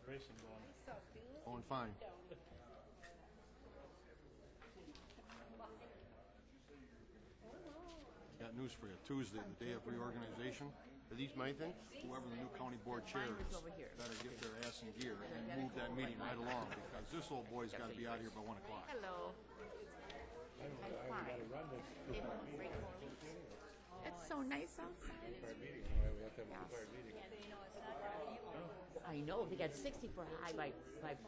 racing going? Going fine. Got news for you. Tuesday, the day of reorganization. Are these my things? Whoever the new county board chair Mine is is over here. better get their ass in gear and move that meeting right along because this old boy's got to be out here by 1 o'clock. Hello. I'm fine. They won't break more leaves. It's so nice outside. Yes. I know, they got 60 for high by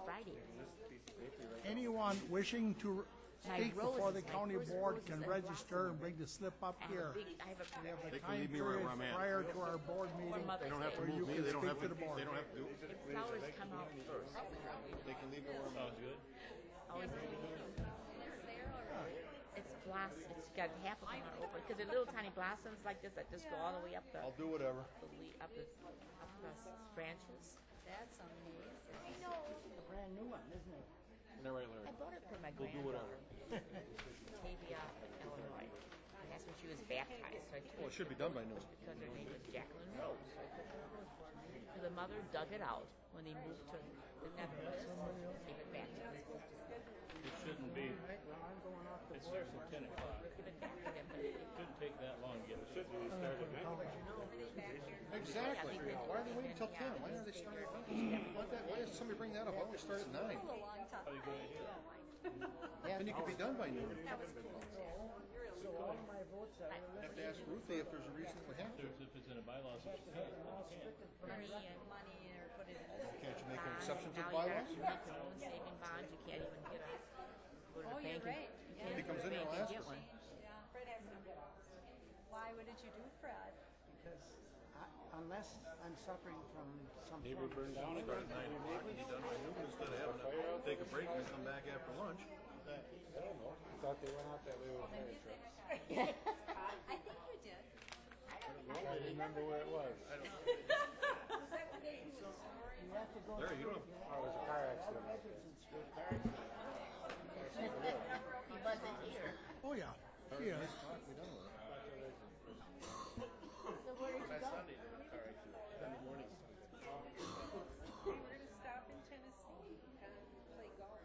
Friday. Anyone wishing to speak rose before the is- my county first board rose is can like register and bring the slip up I have here. a big, I have a We have They the can leave time me where period I'm at. prior to our board meeting Mother's They don't have to where Day. you move me. can They don't speak have to to. the board. They don't have to. The flowers come out first. They can leave me where I'm at. Sounds good. Always at the beginning. It's blossom. It's got half of them are open because they're little tiny blossoms like this that just go all the way up I'll the do whatever. up the branches. That's amazing. I know. A brand new one, isn't it? Isn't that right, Larry? I bought it for my We'll do granddaughter, whatever. Tavia, Illinois. And that's when she was baptized. So I took Well, it should be done by noon. because her name was Jacqueline Rose. So I took her a rose bush. So the mother dug it out when they moved to the Netherlands. Gave it back to us. It shouldn't be. It starts at 10 o'clock. Give it back to them. But It shouldn't take that long to get it. Should be started Exactly. Why are they waiting until 10? Why are they starting at 9? Why does somebody bring that up? Why don't we start at 9? A long time. Probably a good idea. Then you could be done by noon. That was cool. So all of my votes are Have to ask Ruthie if there's a reason we have to. If it's in a bylaws, it should be. money and Money or put it in. Can't you make an bonds. exception to Now bylaws? you make your own saving bonds. You can't even get a go to the Oh, you're bank. right. You Yeah. can't He go comes to in the and bank he'll and ask get us. one. Yeah, Fred has some. Why? What did you do, Fred? Because unless I'm suffering from some Neighbor burned down. Start at 9 o'clock and be done by noon instead of having to take a break and come back after lunch. I don't know. I thought they went out that way with fire trucks. I think you did. I don't remember where it was. you have to go Larry, you don't. Oh, it was a car accident. He wasn't here. Oh, yeah. Yes. We done with it. So where did you go? Sunday morning. We were going to stop in Tennessee and play golf.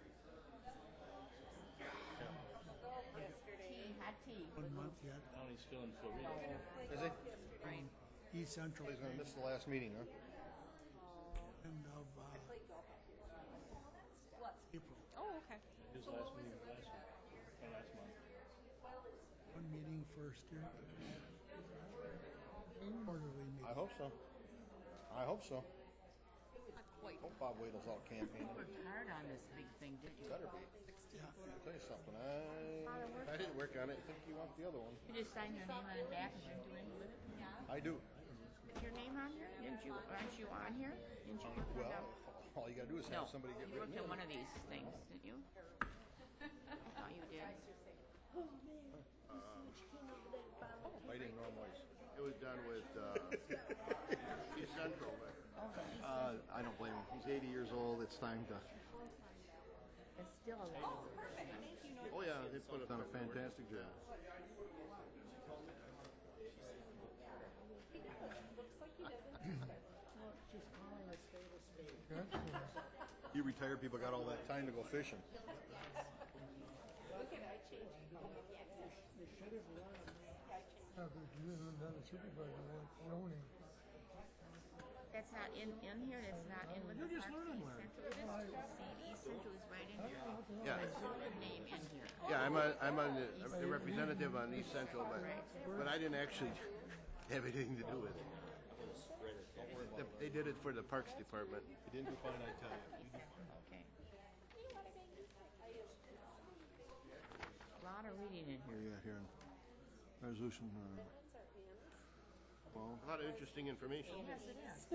Golf yesterday. Tea, hot tea. 1 month yet. Now he's still in Florida. Is he? Rain. East Central. He's going to miss the last meeting, huh? End of Play golf. What? April. Oh, okay. His So last what was meeting the was last weather? week, or last month. One meeting first year. Quarterly meeting. I hope so. I hope so. Not quite. Hope Bob Wadel's out campaigning. You worked hard on this big thing, didn't you? Better be. Yeah. I'll tell you something. I didn't work on it. I think you want the other one. You just signed your name on the back and didn't do anything with it? I do. Is your name on here? Didn't you? Aren't you on here? Didn't you? Well, all you got to do is no. have somebody get You written worked on in. one of these things, didn't you? I thought you did. Fighting Normois. It was done with East Central. I don't blame him. He's 80 years old. It's time to. It's still a lot. Oh yeah, they put it Done a fantastic job. You retired people got all that time to go fishing. That's not in here. That's not in with the just Parks learning, East Larry. Central. It is. See, East Central is right in here. Yeah. There's your name in here. Yeah, I'm a representative on East Central, but I didn't actually have anything to do with it. They did it for the Parks Department. You didn't do fine, I tell you. Okay. A lot of reading in Where here. you at here? Resolution 12. A lot of interesting information. Yes, it is.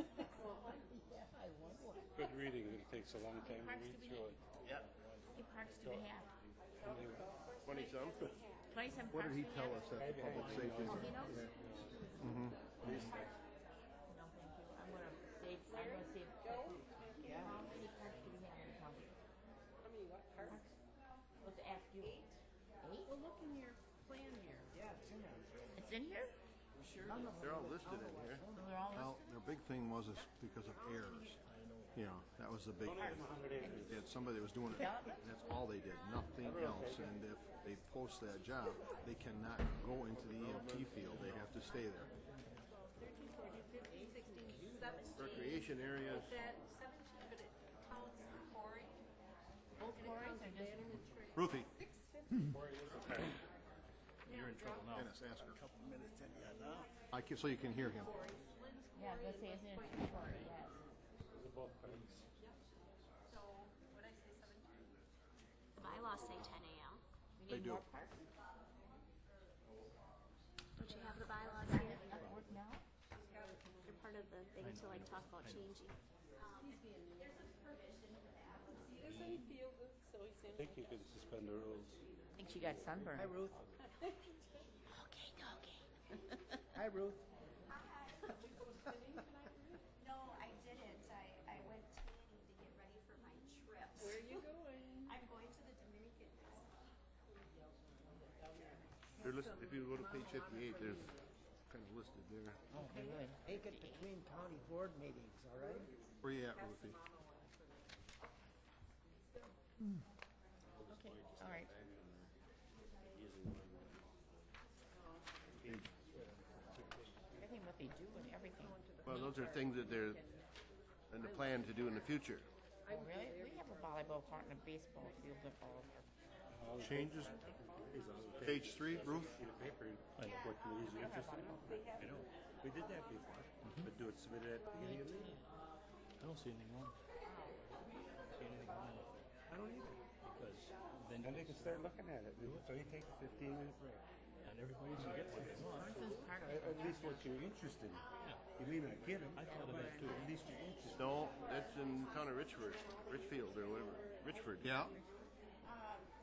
Good reading. It takes a long time to Parks to read be through it. Yeah, How parks do we have? 20-some. 27 What parks did he do we tell have? us at the public safety? Oh, he knows? No, thank you. I'm gonna save. How many parks do we have in the county? How many what parks? Let's ask you. 8? Well, look in your plan here. It's in here? They're all listed in here. So they're all Well, their big thing was is because of errors. You know, that was the big thing. They had somebody that was doing it, that's all they did, nothing else. And if they post that job, they cannot go into the EMT field, they have to stay there. 13, 14, 15, 16, 17. Recreation areas. That 17, but it counts pouring. Both quarries are just. Ruthie, You're in trouble now. Dennis, ask her. Couple minutes in yet, huh? So you can hear him. Yeah, I was gonna say, isn't it two quarry, yes. So, what I say, 17? The bylaws say 10 a.m. We They need do. more parking. Don't you have the bylaws here? Doesn't work now? They're part of the thing to like talk about changing. He doesn't feel good, so he's in. I think you could suspend the rules. I think she got sunburned. Hi, Ruth. Okay, okay. Hi, Ruth. No, I didn't. I went tanning to get ready for my trip. Where are you going? I'm going to the Dominican. They're listed, if you go to page 58, there's kind of listed there. Oh, really? Make it between county board meetings, all right? Where you at, Ruthie? Okay, all right. Everything what they do and everything. Well, those are things that they're in the plan to do in the future. Oh, really? We have a volleyball court and a baseball field up all over. Changes, page 3, Ruth? In the paper, like what committees you're interested in. I know, we did that before, but do it submitted at the beginning of the meeting. I don't see anything wrong. See anything wrong with it. I don't either. Because then Then they can start looking at it, so you take a 15-minute break. and everybody can get what they want. This is part of At least what you're interested in. You may not get them, I thought of but that too. at least you're interested. No, that's in town of Richford, Richfield or whatever. Richford. Yeah.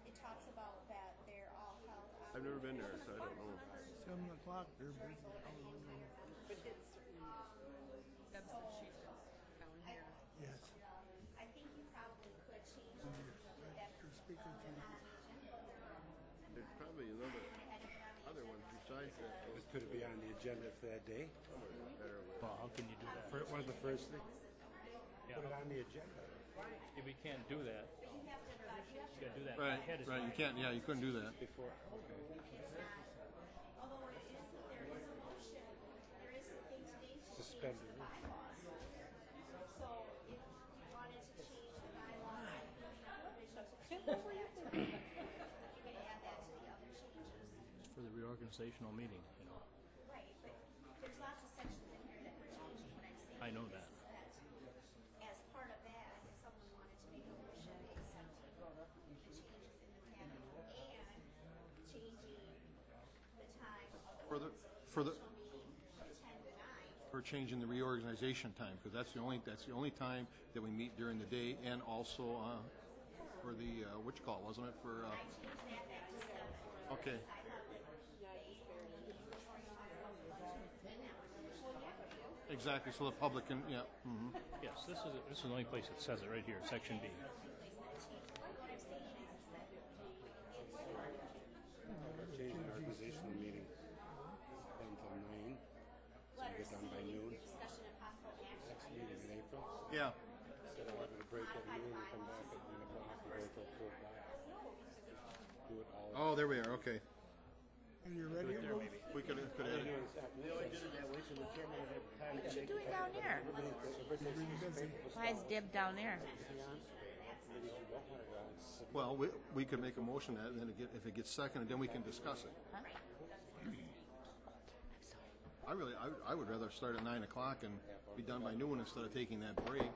It talks about that they're all held on. I've never been there, so I don't know. 7 o'clock, they're busy. But it's, Deb said she's down here. Yes. I think you probably could change that. Your speaker can. There's probably other ones besides that. But could it be on the agenda for that day? Well, how can you do that? One of the first things, Yeah, put it on the agenda. if we can't do that, you gotta do that Right, ahead of right, time. you can't, yeah, you couldn't do that. Before, Although there is a motion, there is something today to Suspend change the the rules. bylaws. So if you wanted to change the bylaws, you have permission to change that. You can add that to the other changes. For the reorganizational meeting, you know. Right, but there's lots of sections in here that we're changing. What I'm saying I know is that. that as part of that, if someone wanted to make a motion accepting the changes in the cabinet and changing the time of For the, meeting from 10 to 9. for changing the reorganization time, because that's the only time that we meet during the day, and also, for the, what you call it, wasn't it, for, I changed that back to 7. okay. Exactly, so the public can, yeah, Yes, this is the only place that says it right here, section B. change the organizational meeting, 10 till 9, so we get done by noon. Next meeting in April, yeah. instead of having a break at noon and come back at 9 o'clock and go till 2 o'clock. Do it all. Oh, there we are, okay. Are you ready, Ruth? We could add it. They only did it that way so the chairman would have time to What's she make doing down there? Why is Deb down there? Well, we could make a motion that, and then if it gets seconded, then we can discuss it. I would rather start at 9 o'clock and be done by noon instead of taking that break.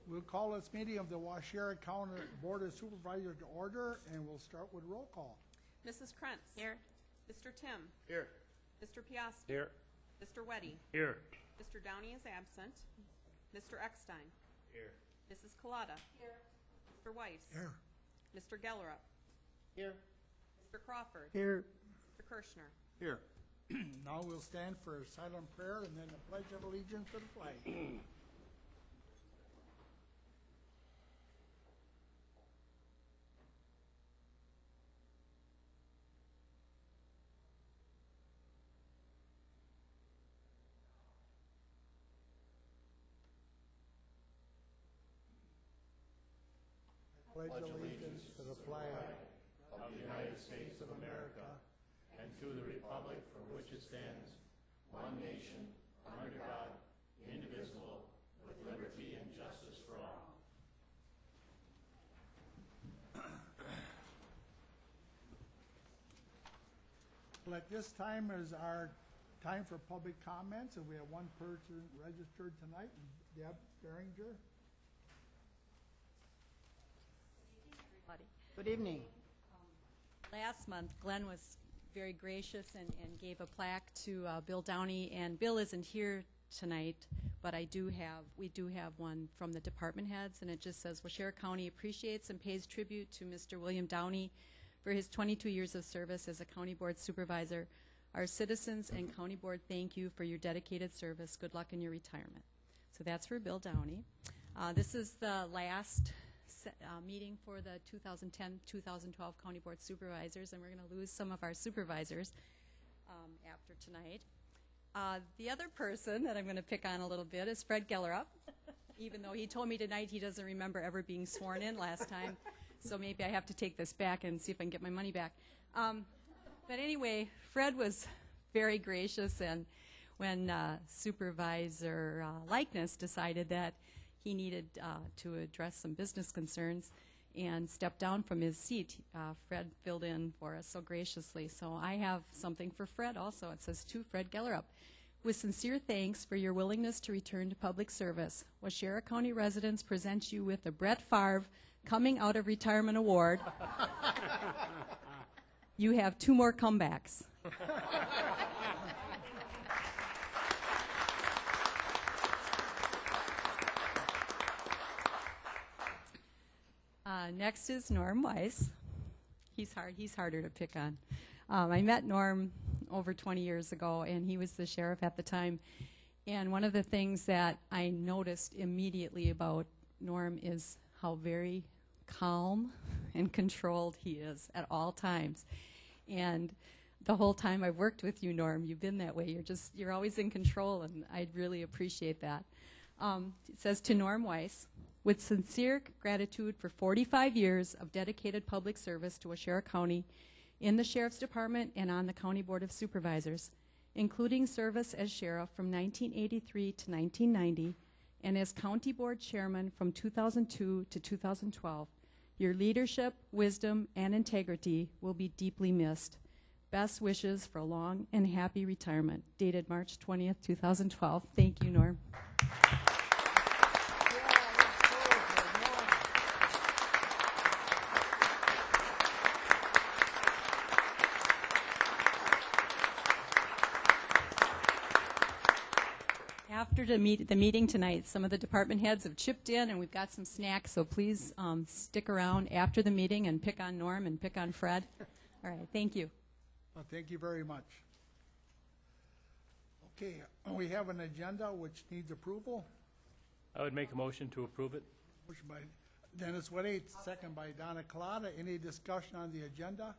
We'll call this meeting of the Waushara County Board of Supervisors to order, and we'll start with roll call. Mrs. Krentz. Here. Mr. Tim. Here. Mr. Piasty. Here. Mr. Weddy. Here. Mr. Downey is absent. Mr. Eckstein. Here. Mrs. Collada. Here. Mr. Weiss. Here. Mr. Gellerup. Here. Mr. Crawford. Here. Mr. Kirschner. Here. Now we'll stand for a silent prayer and then the pledge of allegiance to the flag. pledge allegiance to the flag of the United States of America and to the republic for which it stands, one nation, under God, indivisible, with liberty and justice for all. Well, at this time is our time for public comments, and we have one person registered tonight, Deb Behringer. Good evening. Last month, Glenn was very gracious and gave a plaque to Bill Downey, and Bill isn't here tonight, but we do have one from the department heads, and it just says, Waushara County appreciates and pays tribute to Mr. William Downey for his 22 years of service as a county board supervisor. Our citizens and county board thank you for your dedicated service. Good luck in your retirement. So that's for Bill Downey. This is the last meeting for the 2010-2012 County Board Supervisors, and we're going to lose some of our supervisors after tonight. The other person that I'm going to pick on a little bit is Fred Gellerup, even though he told me tonight he doesn't remember ever being sworn in last time, so maybe I have to take this back and see if I can get my money back. But anyway, Fred was very gracious, and when Supervisor Likeness decided that he needed to address some business concerns and step down from his seat, Fred filled in for us so graciously. So I have something for Fred also. It says, to Fred Gellerup, with sincere thanks for your willingness to return to public service, Waushara County residents present you with the Brett Favre Coming Out of Retirement Award. You have 2 more comebacks. Next is Norm Weiss. He's harder to pick on. I met Norm over 20 years ago, and he was the sheriff at the time. And one of the things that I noticed immediately about Norm is how very calm and controlled he is at all times. And the whole time I've worked with you, Norm, you've been that way. You're always in control, and I really appreciate that. It says, to Norm Weiss, with sincere gratitude for 45 years of dedicated public service to Waushara County in the Sheriff's Department and on the County Board of Supervisors, including service as sheriff from 1983 to 1990 and as County Board Chairman from 2002 to 2012, your leadership, wisdom, and integrity will be deeply missed. Best wishes for a long and happy retirement. Dated March 20th, 2012. Thank you, Norm. After the meeting tonight, some of the department heads have chipped in, and we've got some snacks, so please stick around after the meeting and pick on Norm and pick on Fred. All right, thank you. Well, thank you very much. Okay, we have an agenda which needs approval. I would make a motion to approve it. Motion by Dennis Whitty, second by Donna Collada. Any discussion on the agenda?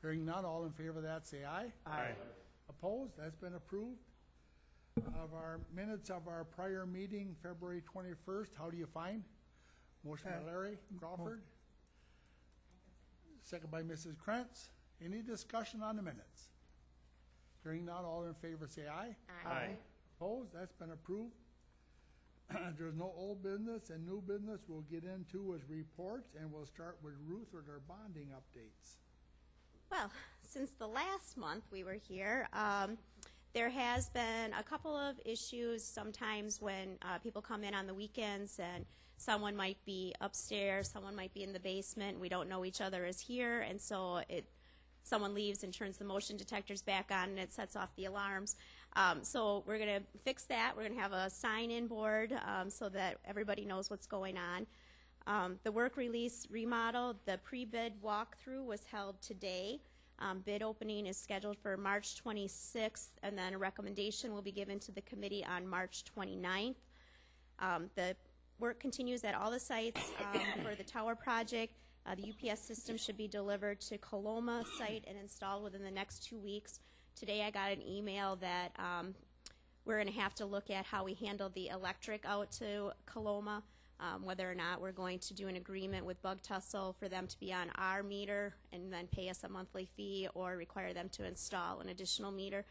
Hearing none, all in favor of that say aye. Aye. Opposed? That's been approved. Of our minutes of our prior meeting, February 21st, how do you find? Motion by Larry Crawford. Second by Mrs. Krentz. Any discussion on the minutes? Hearing none, all in favor say aye. Aye. Opposed? That's been approved. There's no old business and new business we'll get into as reports, and we'll start with Ruth with our bonding updates. Well, since the last month we were here, there has been a couple of issues sometimes when people come in on the weekends and someone might be upstairs, someone might be in the basement, we don't know each other is here, and so someone leaves and turns the motion detectors back on and it sets off the alarms. So we're going to fix that. We're going to have a sign-in board so that everybody knows what's going on. The work release remodel, the pre-bid walkthrough was held today. Bid opening is scheduled for March 26th, and then a recommendation will be given to the committee on March 29th. The work continues at all the sites for the tower project. The UPS system should be delivered to Coloma site and installed within the next 2 weeks. Today I got an email that we're going to have to look at how we handle the electric out to Coloma. whether or not we're going to do an agreement with Bug Tussle for them to be on our meter and then pay us a monthly fee, or require them to install an additional meter,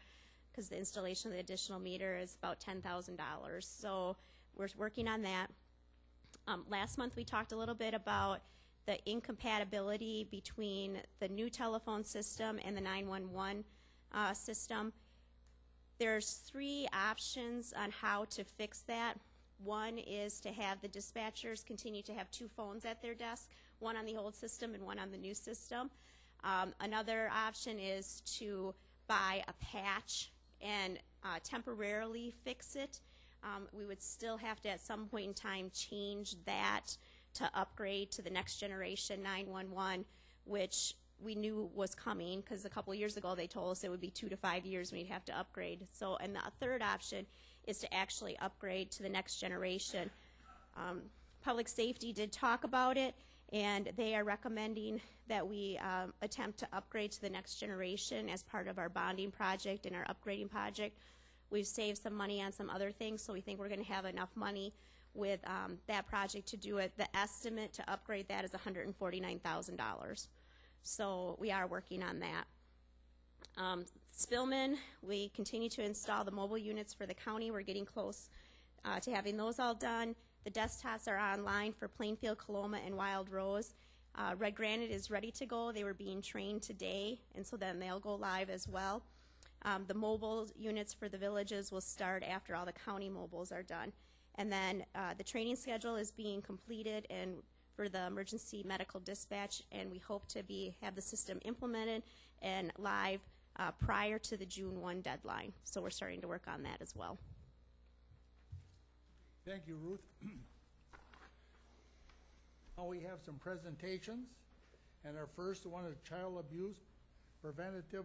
because the installation of the additional meter is about $10,000. So we're working on that. Last month we talked a little bit about the incompatibility between the new telephone system and the 911 system. There's 3 options on how to fix that. One is to have the dispatchers continue to have 2 phones at their desk, one on the old system and one on the new system. Another option is to buy a patch and temporarily fix it. We would still have to at some point in time change that to upgrade to the next generation 911, which we knew was coming, because a couple years ago they told us it would be 2 to 5 years we'd have to upgrade. So, and the third option is to actually upgrade to the next generation. Public Safety did talk about it, and they are recommending that we attempt to upgrade to the next generation as part of our bonding project and our upgrading project. We've saved some money on some other things, so we think we're going to have enough money with that project to do it. The estimate to upgrade that is $149,000. So we are working on that. Spillman, we continue to install the mobile units for the county. We're getting close to having those all done. The desktops are online for Plainfield, Coloma, and Wild Rose. Red Granite is ready to go. They were being trained today, and so then they'll go live as well. The mobile units for the villages will start after all the county mobiles are done. And then the training schedule is being completed and for the emergency medical dispatch, and we hope to have the system implemented and live prior to the June 1 deadline. So we're starting to work on that as well. Thank you, Ruth. Now we have some presentations, and our first one is Child Abuse Preventative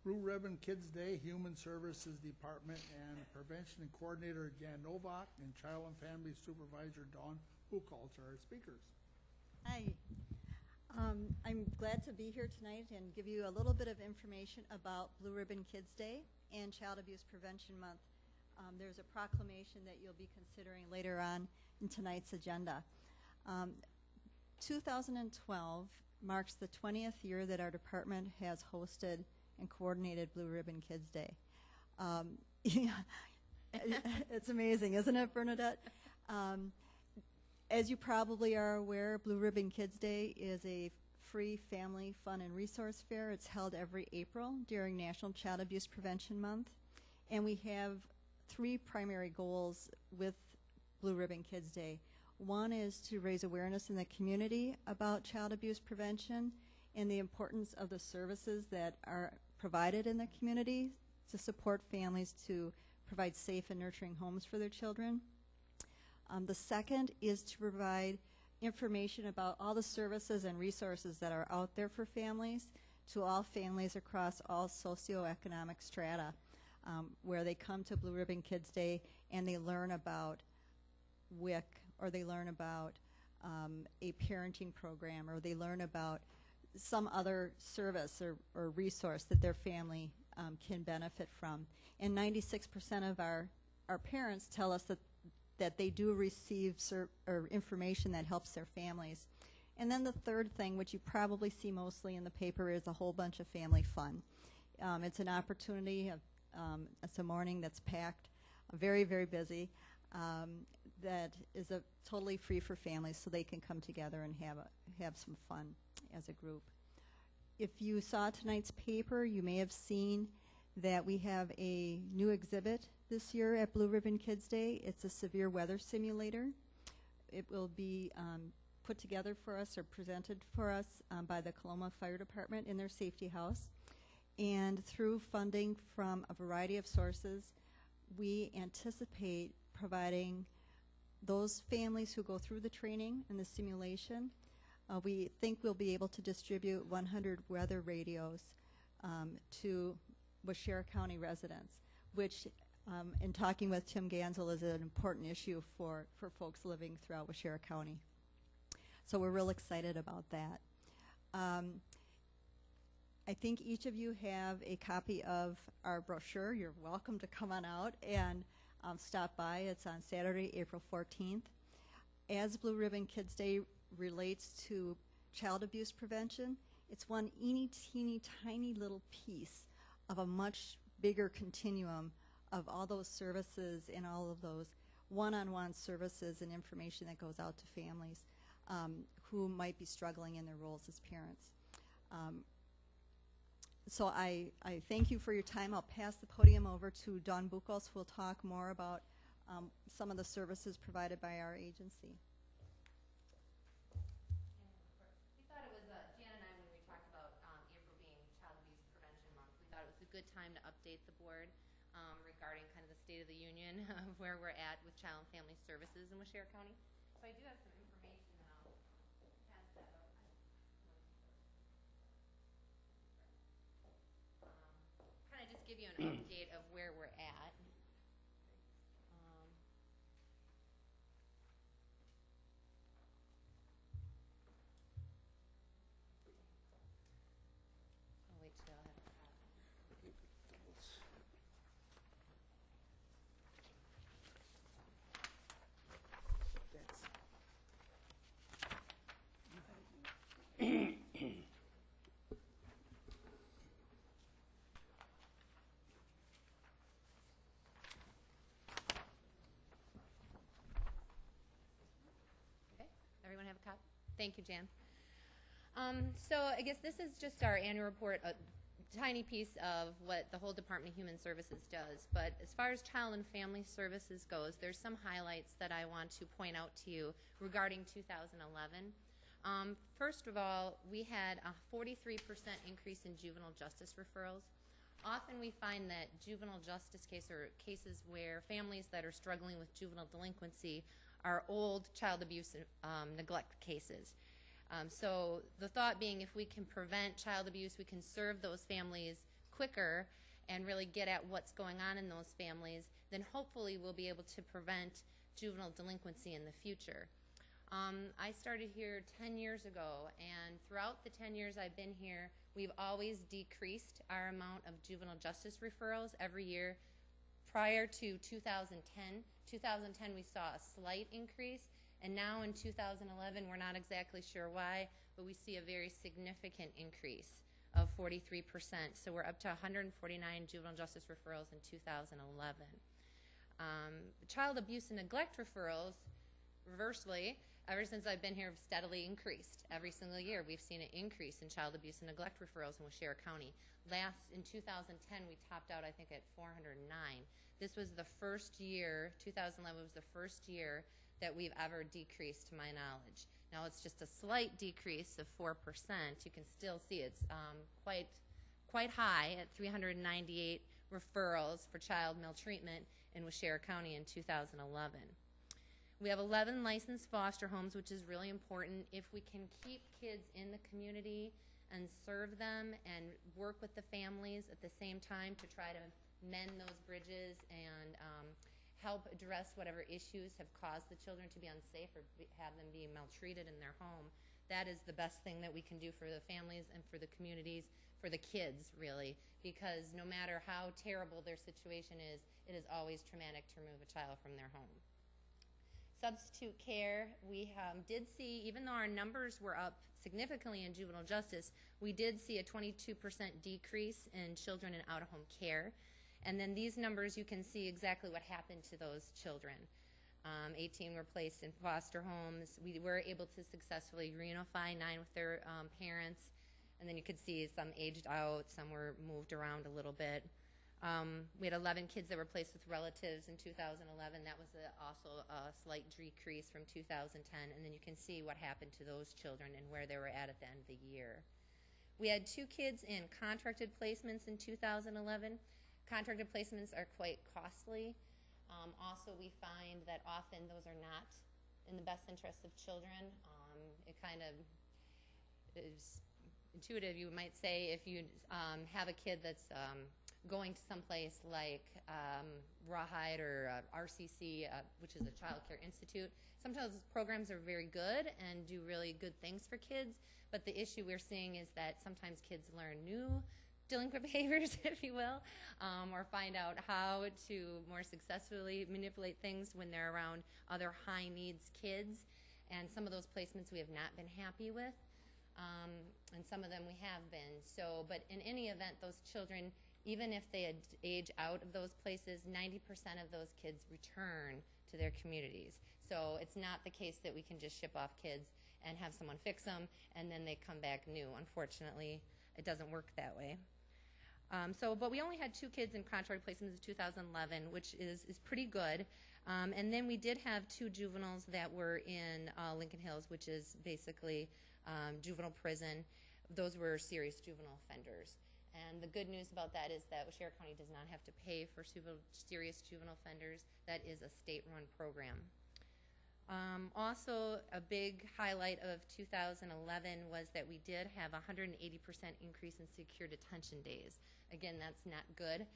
Blue Ribbon Kids Day, Human Services Department, and Prevention Coordinator Jan Novak and Child and Family Supervisor Dawn Buchholz are our speakers. Hi. I'm glad to be here tonight and give you a little bit of information about Blue Ribbon Kids Day and Child Abuse Prevention Month. There's a proclamation that you'll be considering later on in tonight's agenda. 2012 marks the 20th year that our department has hosted and coordinated Blue Ribbon Kids Day. It's amazing, isn't it, Bernadette? As you probably are aware, Blue Ribbon Kids Day is a free family fun and resource fair. It's held every April during National Child Abuse Prevention Month. And we have 3 primary goals with Blue Ribbon Kids Day. One is to raise awareness in the community about child abuse prevention and the importance of the services that are provided in the community to support families to provide safe and nurturing homes for their children. The second is to provide information about all the services and resources that are out there for families, to all families across all socioeconomic strata, where they come to Blue Ribbon Kids Day and they learn about WIC, or they learn about a parenting program, or they learn about some other service or resource that their family can benefit from. And 96% of our parents tell us that they do receive information that helps their families. And then the third thing, which you probably see mostly in the paper, is a whole bunch of family fun. It's an opportunity, it's a morning that's packed, very, very busy, that is totally free for families so they can come together and have some fun as a group. If you saw tonight's paper, you may have seen that we have a new exhibit this year at Blue Ribbon Kids Day. It's a severe weather simulator. It will be put together for us or presented for us by the Coloma Fire Department in their safety house. And through funding from a variety of sources, we anticipate providing those families who go through the training and the simulation. We think we'll be able to distribute 100 weather radios to Waushara County residents, which in talking with Tim Gansel is an important issue for folks living throughout Waushara County. So we're real excited about that. I think each of you have a copy of our brochure. You're welcome to come on out and stop by. It's on Saturday, April 14th. as Blue Ribbon Kids Day relates to child abuse prevention, it's one teeny tiny little piece of a much bigger continuum of all those services and all of those one-on-one services and information that goes out to families who might be struggling in their roles as parents. So I thank you for your time. I'll pass the podium over to Dawn Buchholz, who will talk more about some of the services provided by our agency. We thought it was, Jan and I, when we talked about April being Child Abuse Prevention Month, we thought it was a good time to update the board regarding kind of the state of the union of where we're at with child and family services in Washera County. So I do have some information that I'll pass that over. Kind of just give you an update of where we're at. I'll wait till I have a copy. Okay, everyone have a copy? Thank you, Jan. So I guess this is just our annual report, a tiny piece of what the whole Department of Human Services does. But as far as child and family services goes, there's some highlights that I want to point out to you regarding 2011. First of all, we had a 43% increase in juvenile justice referrals. Often we find that juvenile justice cases, or cases where families that are struggling with juvenile delinquency, are old child abuse neglect cases. So the thought being, if we can prevent child abuse, we can serve those families quicker and really get at what's going on in those families, then hopefully we'll be able to prevent juvenile delinquency in the future. I started here 10 years ago, and throughout the 10 years I've been here, we've always decreased our amount of juvenile justice referrals every year. Prior to 2010 we saw a slight increase, and now in 2011 we're not exactly sure why, but we see a very significant increase of 43%. So we're up to 149 juvenile justice referrals in 2011. Child abuse and neglect referrals, reversely, ever since I've been here, have steadily increased. Every single year we've seen an increase in child abuse and neglect referrals in Washera County. In 2010, we topped out, I think, at 409. This was the first year, 2011 was the first year that we've ever decreased, to my knowledge. Now it's just a slight decrease of 4%. You can still see it's quite high at 398 referrals for child maltreatment in Washera County in 2011. We have 11 licensed foster homes, which is really important. If we can keep kids in the community and serve them and work with the families at the same time to try to mend those bridges and help address whatever issues have caused the children to be unsafe or have them be maltreated in their home, that is the best thing that we can do for the families and for the communities, for the kids, really, because no matter how terrible their situation is, it is always traumatic to remove a child from their home. Substitute care, we did see, even though our numbers were up significantly in juvenile justice, we did see a 22% decrease in children in out-of-home care. And then these numbers, you can see exactly what happened to those children. 18 were placed in foster homes. We were able to successfully reunify 9 with their parents. And then you could see some aged out, some were moved around a little bit. We had 11 kids that were placed with relatives in 2011. That was also a slight decrease from 2010. And then you can see what happened to those children and where they were at the end of the year. We had 2 kids in contracted placements in 2011. Contracted placements are quite costly. Also, we find that often those are not in the best interest of children. It kind of is intuitive, you might say, if you have a kid that's going to someplace like Rawhide or RCC, which is a child care institute. Sometimes those programs are very good and do really good things for kids, but the issue we're seeing is that sometimes kids learn new delinquent behaviors, if you will, or find out how to more successfully manipulate things when they're around other high needs kids. And some of those placements we have not been happy with, and some of them we have been. So, but in any event, those children, even if they age out of those places, 90% of those kids return to their communities. So it's not the case that we can just ship off kids and have someone fix them and then they come back new. Unfortunately, it doesn't work that way. But we only had 2 kids in contract placements in 2011, which is pretty good. And then we did have 2 juveniles that were in Lincoln Hills, which is basically juvenile prison. Those were serious juvenile offenders. And the good news about that is that Sheriff County does not have to pay for serious juvenile offenders. That is a state-run program. Also, a big highlight of 2011 was that we did have a 180% increase in secure detention days. Again, that's not good.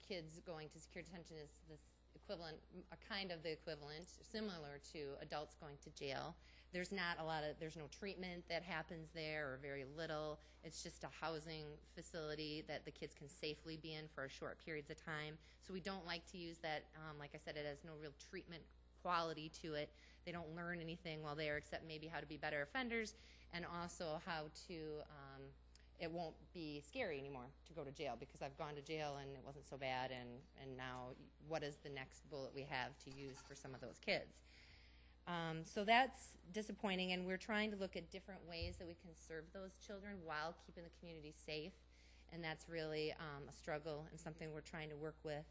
Kids going to secure detention is the equivalent, a kind of the equivalent, similar to adults going to jail. There's no treatment that happens there, or very little. It's just a housing facility that the kids can safely be in for short periods of time. So we don't like to use that. Like I said, it has no real treatment quality to it. They don't learn anything while there except maybe how to be better offenders, and also how to, it won't be scary anymore to go to jail, because I've gone to jail and it wasn't so bad, and now what is the next bullet we have to use for some of those kids? So that's disappointing, and we're trying to look at different ways that we can serve those children while keeping the community safe, and that's really a struggle and something we're trying to work with.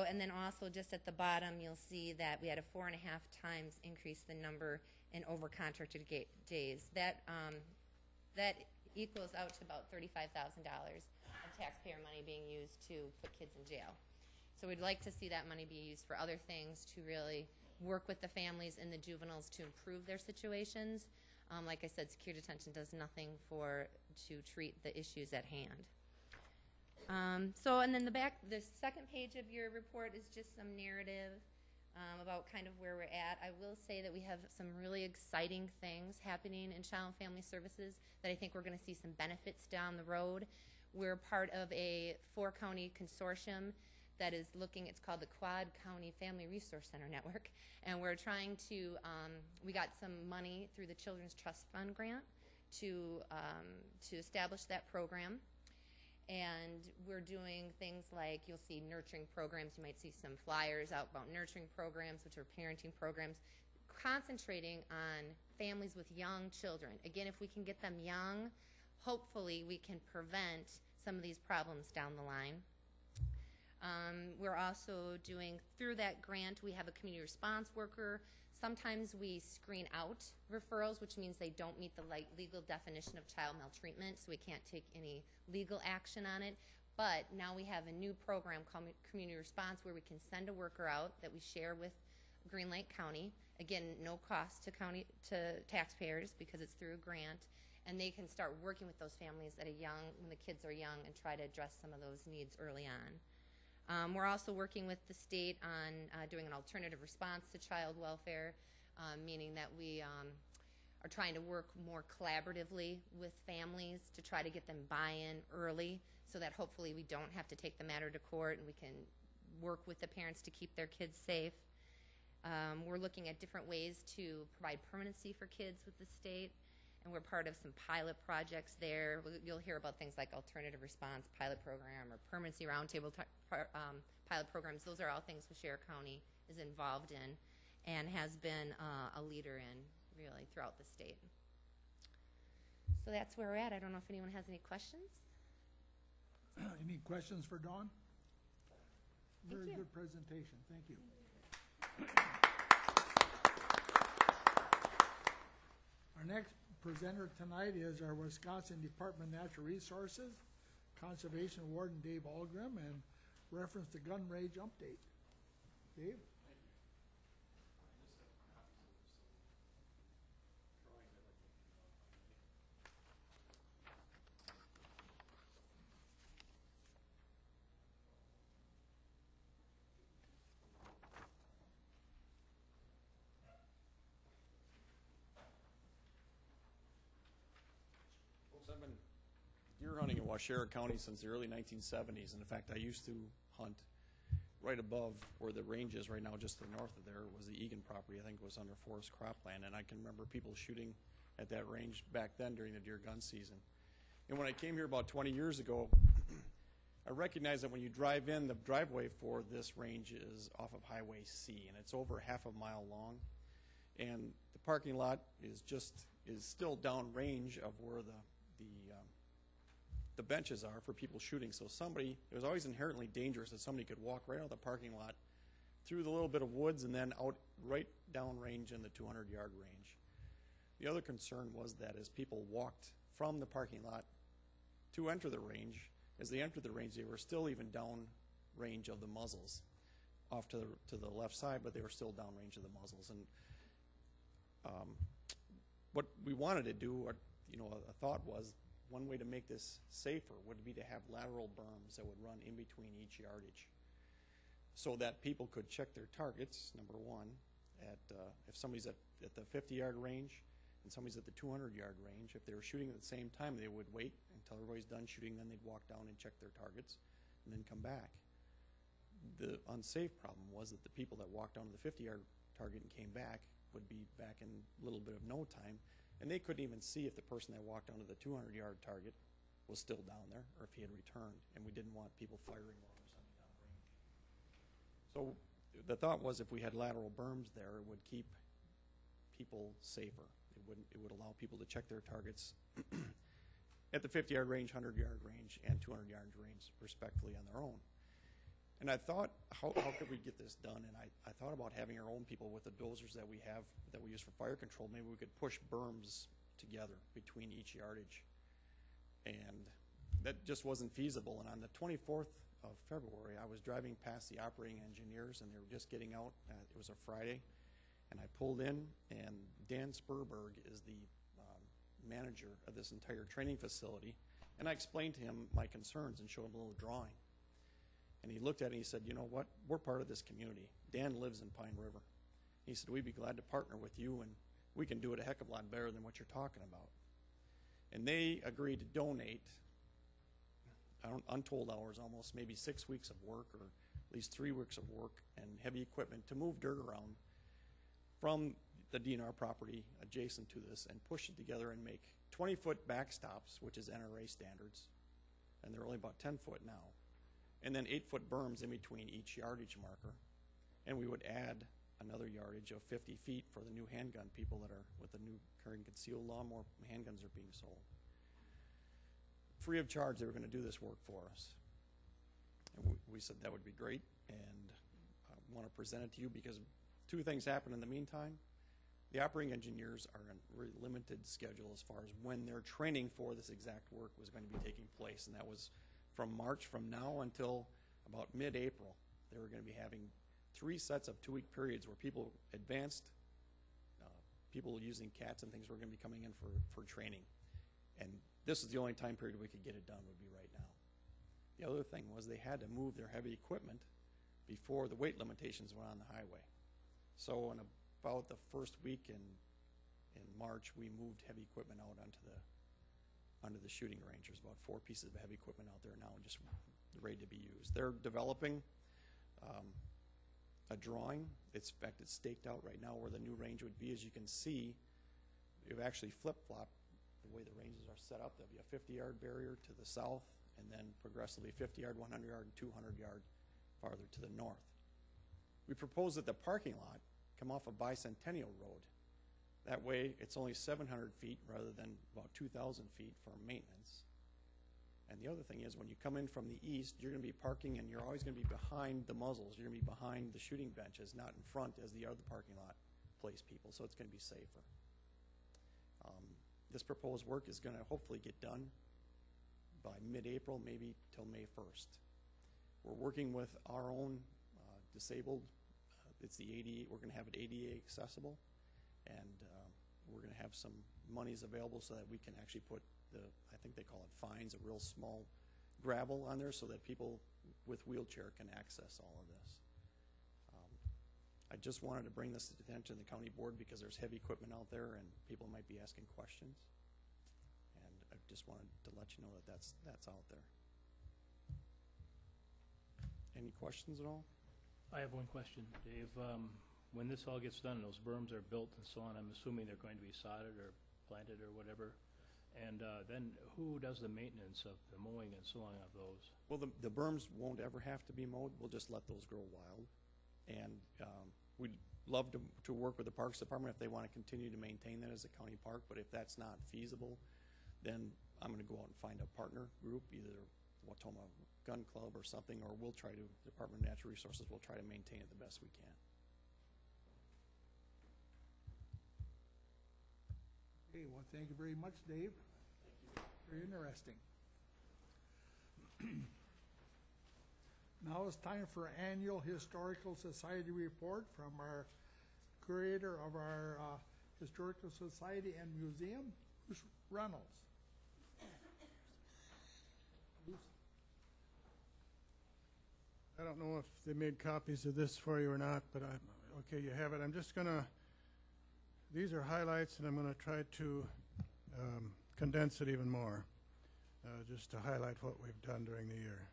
And then also just at the bottom, you'll see that we had a 4.5 times increase the number in over-contracted days. That equals out to about $35,000 of taxpayer money being used to put kids in jail. So we'd like to see that money be used for other things, to really work with the families and the juveniles to improve their situations. Like I said, secure detention does nothing to treat the issues at hand. And then the second page of your report is just some narrative about kind of where we're at. I will say that we have some really exciting things happening in Child and Family Services that I think we're going to see some benefits down the road. We're part of a 4-county consortium that is looking, it's called the Quad County Family Resource Center Network, and we're trying to, we got some money through the Children's Trust Fund grant to establish that program. And we're doing things like, you'll see nurturing programs, you might see some flyers out about nurturing programs, which are parenting programs, concentrating on families with young children. Again, if we can get them young, hopefully we can prevent some of these problems down the line. We're also doing, through that grant, we have a community response worker. Sometimes we screen out referrals, which means they don't meet the legal definition of child maltreatment, so we can't take any legal action on it. But now we have a new program called Community Response, where we can send a worker out that we share with Green Lake County. Again, no cost to taxpayers, because it's through a grant, and they can start working with those families when the kids are young, and try to address some of those needs early on. We're also working with the state on doing an alternative response to child welfare, meaning that we are trying to work more collaboratively with families to try to get them buy-in early, so that hopefully we don't have to take the matter to court, and we can work with the parents to keep their kids safe. We're looking at different ways to provide permanency for kids with the state, and we're part of some pilot projects there. You'll hear about things like alternative response pilot program or permanency roundtable pilot programs. Those are all things Sheriff County is involved in and has been a leader in, really, throughout the state. So that's where we're at. I don't know if anyone has any questions. Any questions for Dawn? Very you. good presentation. Thank you. Our next presenter tonight is our Wisconsin Department of Natural Resources Conservation Warden Dave Algrim, and reference the gun range update. Dave? Folks, I've been deer hunting in Waushara County since the early 1970s, and in fact, I used to hunt right above where the range is right now, just to the north of there, was the Egan property. I think it was under forest cropland, and I can remember people shooting at that range back then during the deer gun season. And when I came here about 20 years ago, I recognized that when you drive in, the driveway for this range is off of Highway C, and it's over half a mile long. And the parking lot is still downrange of where the benches are for people shooting. So it was always inherently dangerous that somebody could walk right out of the parking lot through the little bit of woods and then out right downrange in the 200-yard range. The other concern was that as people walked from the parking lot to enter the range, as they entered the range, they were still even downrange of the muzzles off to the left side, but they were still downrange of the muzzles. And what we wanted to do, a thought was, one way to make this safer would be to have lateral berms that would run in between each yardage so that people could check their targets, number one, if somebody's at the 50-yard range and somebody's at the 200-yard range. If they were shooting at the same time, they would wait until everybody's done shooting, then they'd walk down and check their targets and then come back. The unsafe problem was that the people that walked down to the 50-yard target and came back would be back in a little bit of no time, and they couldn't even see if the person that walked down to the 200-yard target was still down there or if he had returned, and we didn't want people firing while they're something downrange. So the thought was if we had lateral berms there, it would keep people safer. It would allow people to check their targets at the 50-yard range, 100-yard range, and 200-yard range, respectively, on their own. And I thought, how could we get this done? And I thought about having our own people with the dozers that we have, that we use for fire control. Maybe we could push berms together between each yardage. And that just wasn't feasible. And on the 24th of February, I was driving past the operating engineers, and they were just getting out. It was a Friday. And I pulled in, and Dan Spurberg is the manager of this entire training facility. And I explained to him my concerns and showed him a little drawing. And he looked at it and he said, you know what, we're part of this community. Dan lives in Pine River. He said, we'd be glad to partner with you, and we can do it a heck of a lot better than what you're talking about. And they agreed to donate untold hours, almost maybe 6 weeks of work, or at least 3 weeks of work, and heavy equipment to move dirt around from the DNR property adjacent to this and push it together and make 20-foot backstops, which is NRA standards, and they're only about 10 foot now, and then 8-foot berms in between each yardage marker. And we would add another yardage of 50 feet for the new handgun people that are with the new carry and conceal law. More handguns are being sold. Free of charge, they were going to do this work for us. And we said that would be great, and I want to present it to you because two things happened in the meantime. The operating engineers are on a very limited schedule as far as when their training for this exact work was going to be taking place, and that was from March from now until about mid-April. They were going to be having 3 sets of 2-week periods where people advanced, people using CATs and things were going to be coming in for training. And this is the only time period we could get it done would be right now. The other thing was they had to move their heavy equipment before the weight limitations went on the highway. So in about the first week in March, we moved heavy equipment out onto the shooting range. There's about 4 pieces of heavy equipment out there now just ready to be used. They're developing a drawing. In fact, it's staked out right now where the new range would be. As you can see, you've actually flip-flopped the way the ranges are set up. There'll be a 50-yard barrier to the south, and then progressively 50-yard, 100-yard, and 200-yard farther to the north. We propose that the parking lot come off of Bicentennial Road. That way, it's only 700 feet rather than about 2,000 feet for maintenance. And the other thing is, when you come in from the east, you're going to be parking, and you're always going to be behind the muzzles. You're going to be behind the shooting benches, not in front as the other parking lot place people, so it's going to be safer. This proposed work is going to hopefully get done by mid-April, maybe till May 1st. We're working with our own disabled, it's the ADA, we're going to have it ADA accessible, and we're going to have some monies available so that we can actually put I think they call it fines, a real small gravel on there so that people with wheelchair can access all of this. I just wanted to bring this to the attention of the county board because there's heavy equipment out there and people might be asking questions. And just wanted to let you know that that's out there. Any questions at all? I have one question, Dave. When this all gets done, those berms are built and so on, I'm assuming they're going to be sodded or planted or whatever. And then who does the maintenance of the mowing and so on of those? Well, the berms won't ever have to be mowed. We'll just let those grow wild. And we'd love to work with the Parks Department if they want to continue to maintain that as a county park. But if that's not feasible, then I'm going to go out and find a partner group, either Watoma Gun Club or something, or we'll try to, Department of Natural Resources will try to maintain it the best we can. Okay, well, thank you very much, Dave. Very interesting. Now it's time for annual Historical Society report from our curator of our Historical Society and Museum, Bruce Reynolds. Bruce? I don't know if they made copies of this for you or not, but okay, you have it. I'm just going to, these are highlights, and I'm going to try to condense it even more, just to highlight what we've done during the year.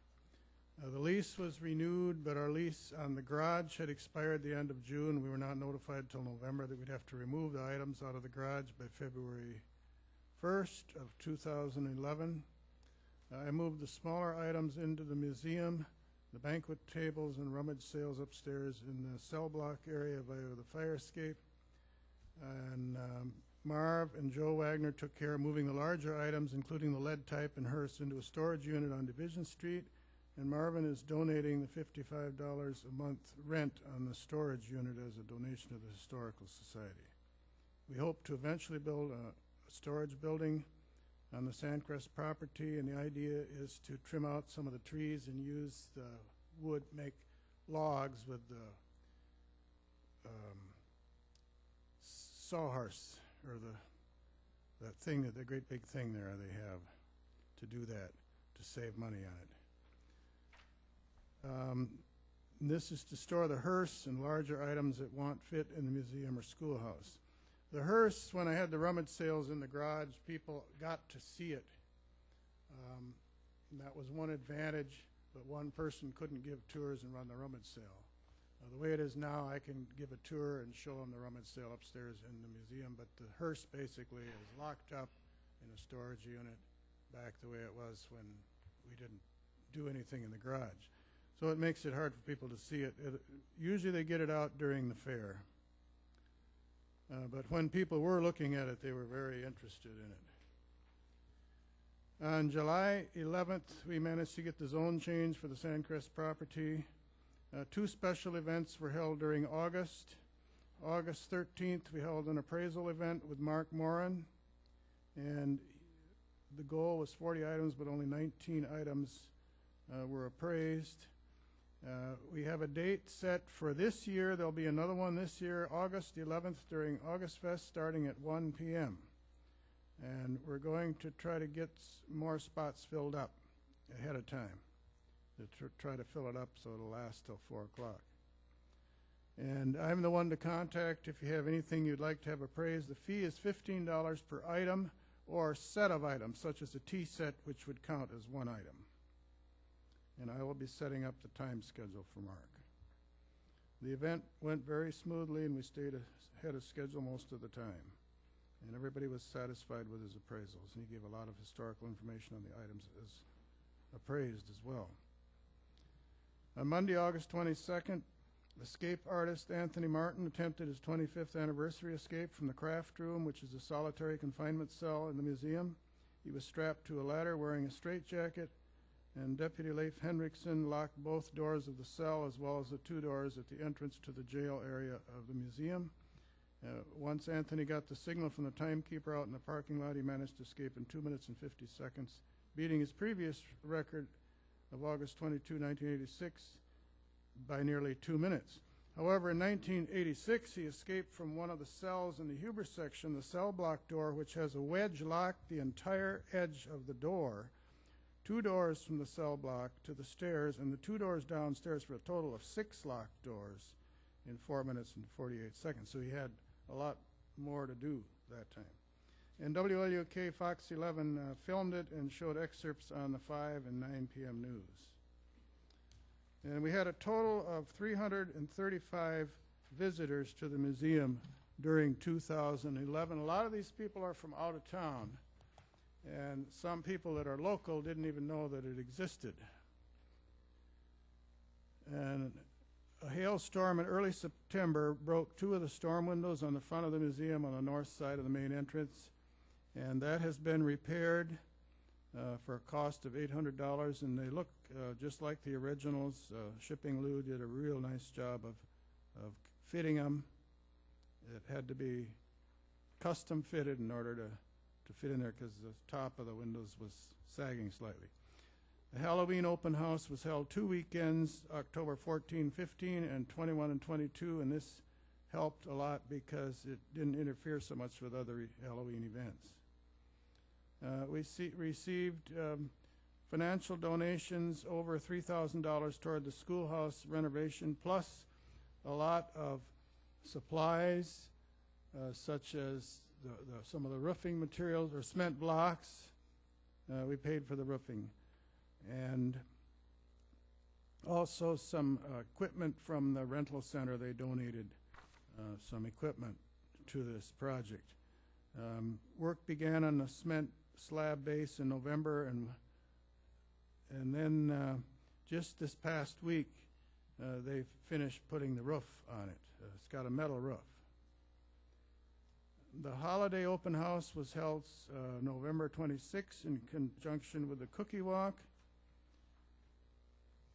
The lease was renewed, but our lease on the garage had expired the end of June. We were not notified till November that we'd have to remove the items out of the garage by February 1st of 2011. I moved the smaller items into the museum, the banquet tables and rummage sales upstairs in the cell block area by the fire escape. And Marv and Joe Wagner took care of moving the larger items, including the lead type and hearse, into a storage unit on Division Street. And Marvin is donating the $55 a month rent on the storage unit as a donation to the Historical Society. We hope to eventually build a storage building on the Sandcrest property, and the idea is to trim out some of the trees and use the wood, make logs with the sawhorse, or that thing, that the great big thing there they have to do that, to save money on it. This is to store the hearse and larger items that won't fit in the museum or schoolhouse. The hearse, when I had the rummage sales in the garage, people got to see it. And that was one advantage, but one person couldn't give tours and run the rummage sale. The way it is now, I can give a tour and show them the rummage sale upstairs in the museum, but the hearse basically is locked up in a storage unit back the way it was when we didn't do anything in the garage. So it makes it hard for people to see it. Usually they get it out during the fair. But when people were looking at it, they were very interested in it. On July 11th, we managed to get the zone change for the Sandcrest property. Two special events were held during August. August 13th, we held an appraisal event with Mark Moran, and the goal was 40 items, but only 19 items were appraised. We have a date set for this year. There'll be another one this year, August 11th, during August Fest, starting at 1 p.m. And we're going to try to get more spots filled up ahead of time, to try to fill it up so it'll last till 4 o'clock. And I'm the one to contact if you have anything you'd like to have appraised. The fee is $15 per item or set of items, such as a tea set, which would count as one item. And I will be setting up the time schedule for Mark. The event went very smoothly, and we stayed ahead of schedule most of the time. And everybody was satisfied with his appraisals, and he gave a lot of historical information on the items as appraised as well. On Monday, August 22nd, escape artist Anthony Martin attempted his 25th anniversary escape from the craft room, which is a solitary confinement cell in the museum. He was strapped to a ladder wearing a straitjacket, and Deputy Leif Henriksen locked both doors of the cell as well as the two doors at the entrance to the jail area of the museum. Once Anthony got the signal from the timekeeper out in the parking lot, he managed to escape in 2 minutes and 50 seconds, beating his previous record of August 22, 1986 by nearly 2 minutes. However, in 1986, he escaped from one of the cells in the Huber section, the cell block door, which has a wedge locked the entire edge of the door, 2 doors from the cell block to the stairs, and the 2 doors downstairs, for a total of 6 locked doors in 4 minutes and 48 seconds. So he had a lot more to do that time. And WLUK Fox 11 filmed it and showed excerpts on the 5 and 9 p.m. news. And we had a total of 335 visitors to the museum during 2011. A lot of these people are from out of town, and some people that are local didn't even know that it existed. And a hailstorm in early September broke 2 of the storm windows on the front of the museum on the north side of the main entrance, and that has been repaired for a cost of $800, and they look just like the originals. Shipping Lou did a real nice job of fitting them. It had to be custom fitted in order to fit in there because the top of the windows was sagging slightly. The Halloween open house was held 2 weekends, October 14, 15, and 21 and 22, and this helped a lot because it didn't interfere so much with other Halloween events. We received financial donations over $3,000 toward the schoolhouse renovation, plus a lot of supplies such as some of the roofing materials or cement blocks. We paid for the roofing. And also some equipment from the rental center. They donated some equipment to this project. Work began on the cement slab base in November, and then just this past week they finished putting the roof on it. It's got a metal roof. The holiday open house was held November 26 in conjunction with the Cookie Walk.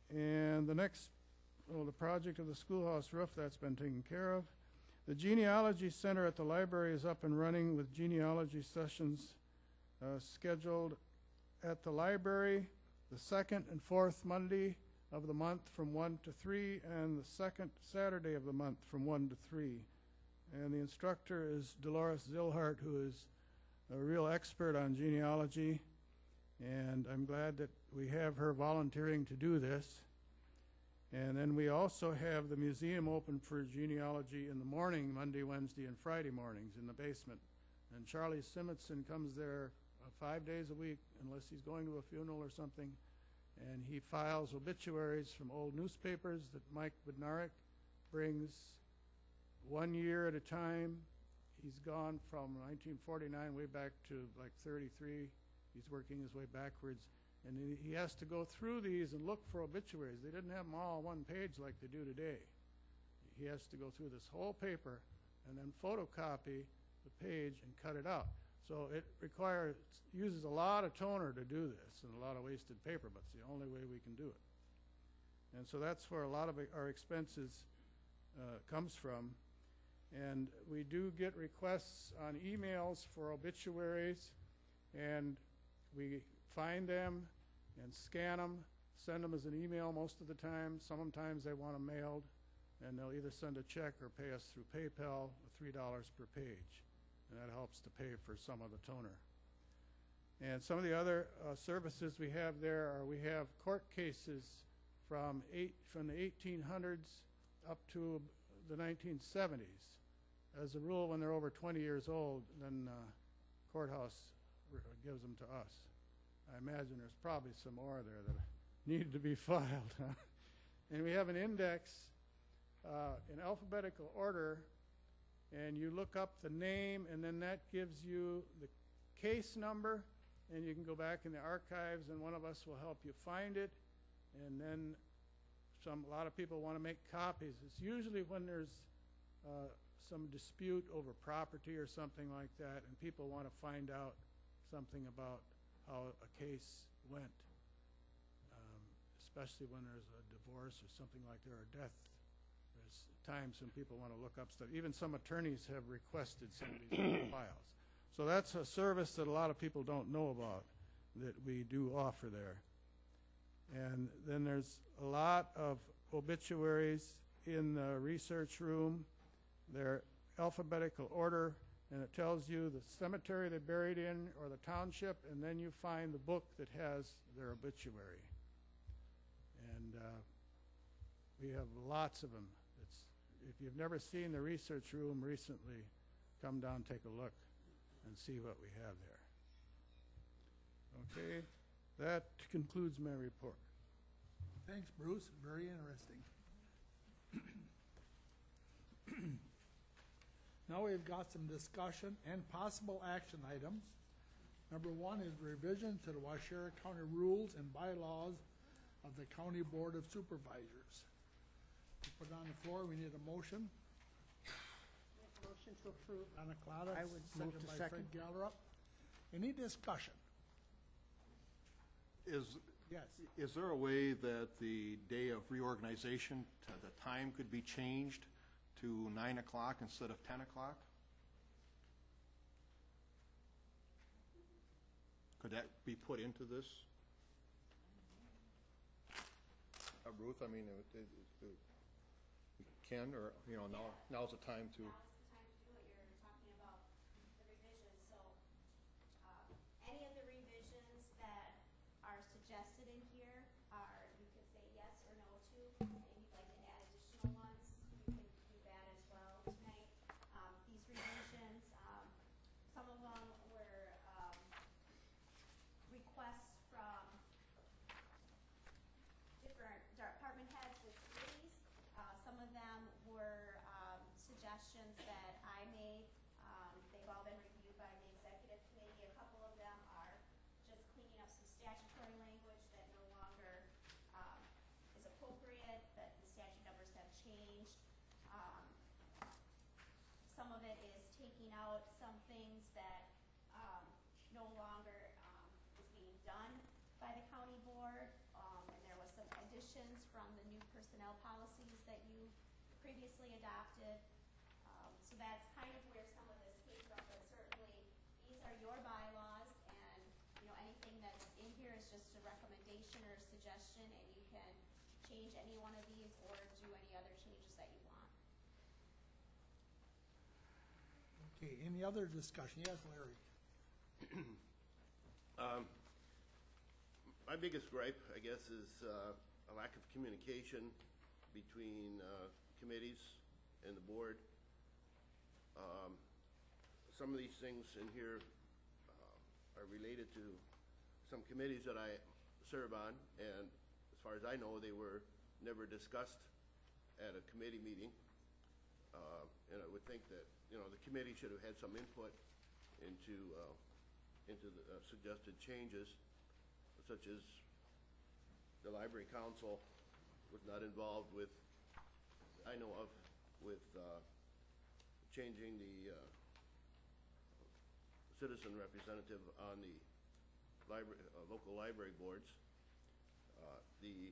And the next, the project of the schoolhouse roof, that's been taken care of. The genealogy center at the library is up and running with genealogy sessions scheduled at the library the second and fourth Monday of the month from 1 to 3, and the second Saturday of the month from 1 to 3. And the instructor is Dolores Zilhart, who is a real expert on genealogy. And I'm glad that we have her volunteering to do this. And then we also have the museum open for genealogy in the morning, Monday, Wednesday, and Friday mornings in the basement. And Charlie Simonson comes there 5 days a week, unless he's going to a funeral or something. And he files obituaries from old newspapers that Mike Bednarik brings 1 year at a time. He's gone from 1949 way back to like 33. He's working his way backwards, and he has to go through these and look for obituaries. They didn't have them all on one page like they do today. He has to go through this whole paper and then photocopy the page and cut it out. So it uses a lot of toner to do this and a lot of wasted paper, but it's the only way we can do it. And so that's where a lot of our expenses comes from. And we do get requests on emails for obituaries, and we find them and scan them, send them as an email most of the time. Sometimes they want them mailed, and they'll either send a check or pay us through PayPal, $3 per page, and that helps to pay for some of the toner. And some of the other services we have there are we have court cases from the 1800s up to the 1970s. As a rule, when they're over 20 years old, then courthouse gives them to us. I imagine there's probably some more there that need to be filed. And we have an index in alphabetical order, and you look up the name, and then that gives you the case number, and you can go back in the archives, and one of us will help you find it. And then a lot of people want to make copies. It's usually when there's some dispute over property or something like that, and people want to find out something about how a case went, especially when there's a divorce or something like that, or a death. There's times when people want to look up stuff. Even some attorneys have requested some of these files. So that's a service that a lot of people don't know about that we do offer there. And then there's a lot of obituaries in the research room. They're alphabetical order, and it tells you the cemetery they're buried in or the township, and then you find the book that has their obituary. And we have lots of them. If you've never seen the research room recently, come down and take a look. and see what we have there. Okay, that concludes my report. Thanks, Bruce. Very interesting. Now we've got some discussion and possible action items. Number one is revision to the Waushara County rules and bylaws of the County Board of Supervisors. To put it on the floor, we need a motion. Motion to approve. Donna Clada, I would move to by second. Fred Gallerup. Any discussion? Yes. Is there a way that the day of reorganization, the time could be changed to 9 o'clock instead of 10 o'clock? Could that be put into this? Ruth, I mean, we can, or, now's the time to. Any of the revisions that are suggested in here are, you could say yes or no to. If you'd like to add additional ones, you can do that as well tonight. These revisions, some of them were requests from different department heads with committees. Some of them were suggestions that I made. They've all been reviewed by the executive committee. A couple of them are just cleaning up some statutory language that no longer is appropriate, that the statute numbers have changed. Some of it is taking out some things that no longer is being done by the county board. And there was some additions from the new personnel policies that you previously adopted. So that's kind of where some of this came from, but certainly these are your bylaws, and anything that's in here is just a recommendation or a suggestion, and you can change any one of these or do any other changes that you want. Okay, any other discussion? Yes, Larry. My biggest gripe, I guess, is a lack of communication between committees and the board. Some of these things in here are related to some committees that I serve on, and as far as I know, they were never discussed at a committee meeting. And I would think that the committee should have had some input into the suggested changes, such as the library council was not involved with, I know of, with changing the citizen representative on the local library boards. The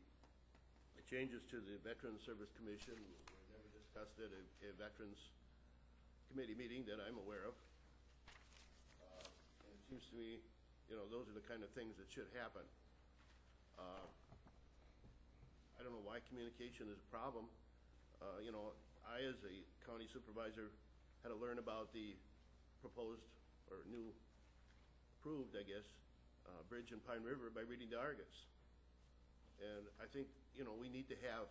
changes to the Veterans Service Commission were never discussed at a Veterans Committee meeting that I'm aware of. And it seems to me, those are the kind of things that should happen. I don't know why communication is a problem. I, as a county supervisor, had to learn about the proposed or new approved, I guess, bridge in Pine River by reading the Argus. And I think, we need to have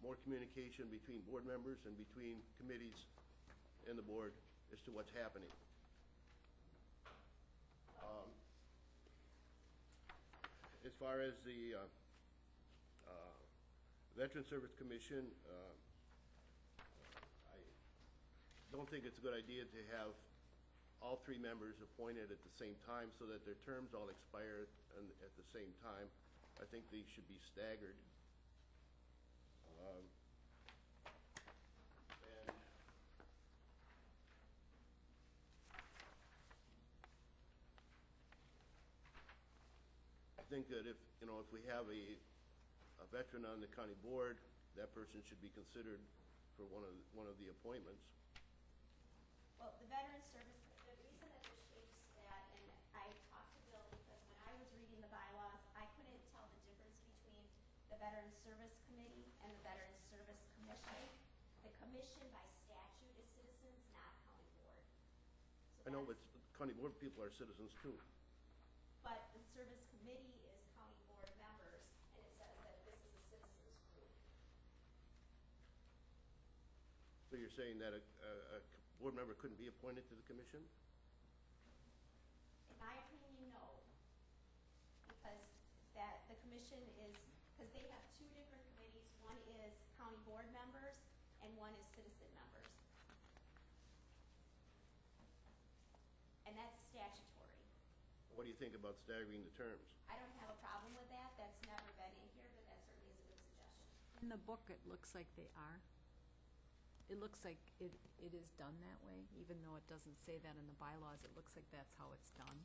more communication between board members and between committees and the board as to what's happening. As far as the Veterans Service Commission, I don't think it's a good idea to have all three members appointed at the same time so that their terms all expire at the same time. I think these should be staggered. And I think that if we have a veteran on the county board, that person should be considered for one of the appointments. Well, the Veterans Service, the reason that there's changes to that, and I talked to Bill because when I was reading the bylaws, I couldn't tell the difference between the Veterans Service Committee and the Veterans Service Commission. The commission by statute is citizens, not county board. So I know, but county board people are citizens too. but the service committee is county board members, and it says that this is a citizens group. So you're saying that a board member couldn't be appointed to the commission? because that the commission is, because they have two different committees. One is county board members and one is citizen members. And that's statutory. What do you think about staggering the terms? I don't have a problem with that. That's never been in here, but that certainly is a good suggestion. In the book, it looks like they are. It looks like it is done that way, even though it doesn't say that in the bylaws. It looks like that's how it's done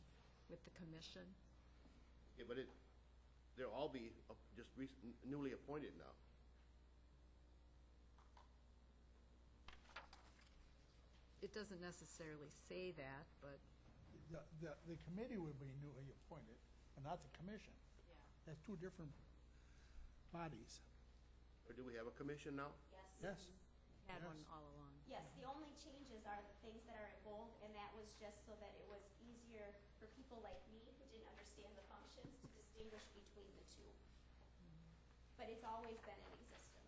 with the commission. Yeah, but they'll all be just newly appointed now. It doesn't necessarily say that, but The committee would be newly appointed, and not the commission. yeah. That's two different bodies. Or do we have a commission now? Yes. Yes. Had Yes. one all along. Yes, the only changes are the things that are in bold, and that was just so that it was easier for people like me who didn't understand the functions to distinguish between the two. But it's always been in existence.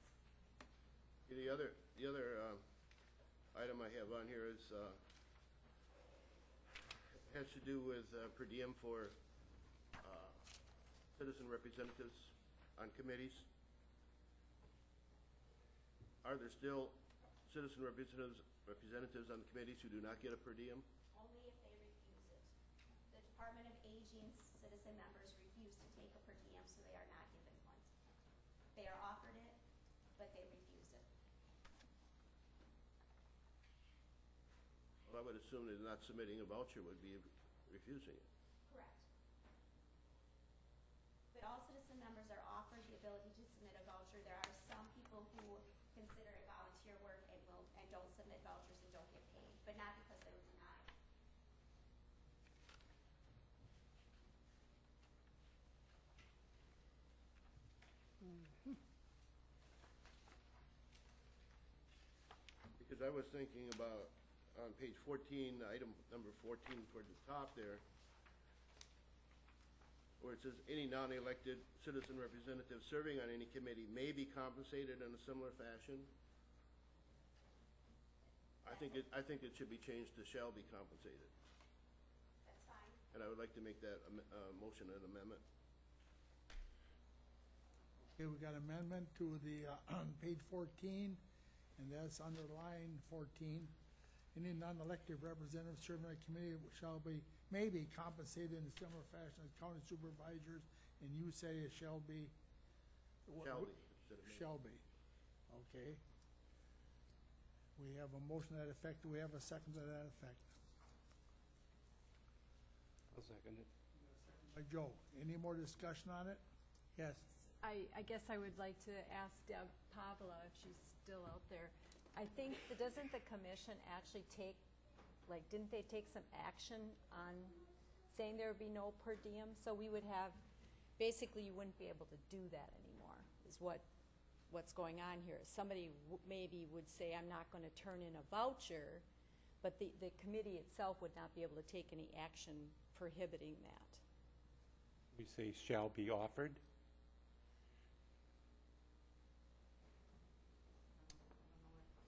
The other item I have on here is, has to do with per diem for citizen representatives on committees. Are there still citizen representatives on the committees who do not get a per diem? Only if they refuse it. The Department of Aging's citizen members refuse to take a per diem, so they are not given one. They are offered it, but they refuse it. Well, I would assume that not submitting a voucher would be refusing it. Correct. But all citizen members are offered the ability to submit a voucher. There are some people who consider it volunteer work and don't submit vouchers and don't get paid, but not because they were denied. Because I was thinking about, on page 14, item number 14 toward the top there, where it says, any non-elected citizen representative serving on any committee may be compensated in a similar fashion. I think it should be changed to shall be compensated. That's fine. And I would like to make that motion an amendment. Okay, we got amendment to the, page 14, and that's under line 14. Any non-elected representative serving on a committee may be compensated in a similar fashion as county supervisors, and you say it shall be? Shall be, instead of may. Shall be, okay. We have a motion to that effect. Do we have a second to that effect? I'll second it. By Joe. Any more discussion on it? Yes. I guess I would like to ask Deb Pavla if she's still out there. I think, doesn't the commission actually take, didn't they take some action on saying there would be no per diem? So we would have, basically you wouldn't be able to do that anymore, is what's going on here. Somebody maybe would say, I'm not going to turn in a voucher, but the committee itself would not be able to take any action prohibiting that. We say shall be offered.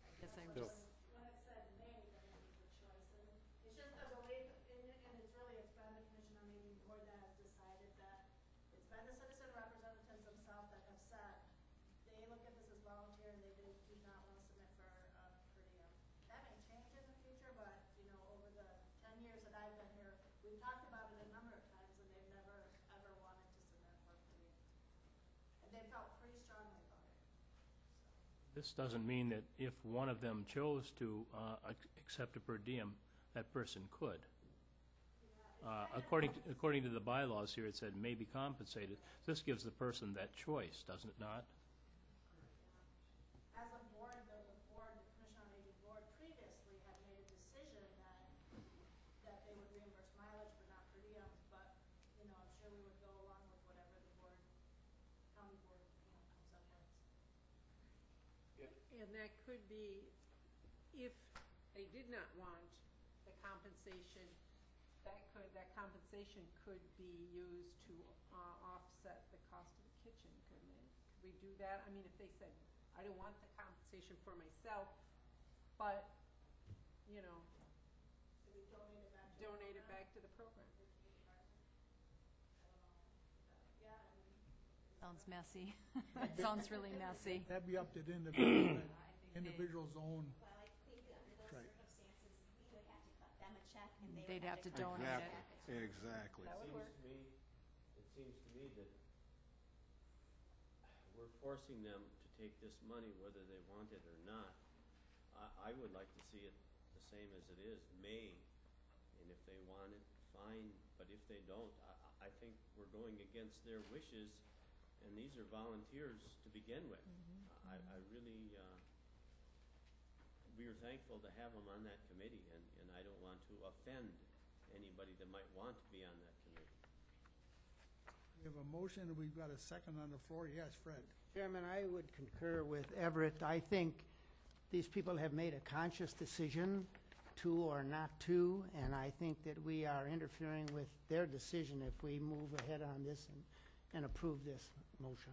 I guess I'm So- just, When it said may, then it was a choice, and it's just, I believe, and it's been the commission on aging board that has decided that it's been the citizen representatives themselves that have said, they look at this as volunteer and they do not want to submit for per diem. That may change in the future, but, over the 10 years that I've been here, we've talked about it a number of times, and they've never, ever wanted to submit for per diem. And they felt pretty strongly about it. This doesn't mean that if one of them chose to accept a per diem, that person could. According to the bylaws here, it said may be compensated. This gives the person that choice, doesn't it not? As a board, the Commission on Aging board previously had made a decision that they would reimburse mileage but not per diems, but, I'm sure we would go along with whatever the county board, comes up with. And that could be, if they did not want the compensation, that compensation could be used to offset the cost of the kitchen, couldn't it? Could we do that? I mean, if they said, I don't want the compensation for myself, but, So we donate it back to donate it back to the program. Sounds messy. That sounds really messy. That'd be up to the individual's own. Right. They'd have to donate it. Exactly. That would work. It seems to me that we're forcing them to take this money whether they want it or not. I would like to see it the same as it is, May, and if they want it, fine, but if they don't, I think we're going against their wishes, and these are volunteers to begin with. I really, we are thankful to have them on that committee, and I don't want to offend anybody that might want to be on that committee. We have a motion, and we've got a second on the floor. Yes, Fred. Chairman, I would concur with Everett. I think these people have made a conscious decision to or not to, and I think that we are interfering with their decision if we move ahead on this and approve this motion.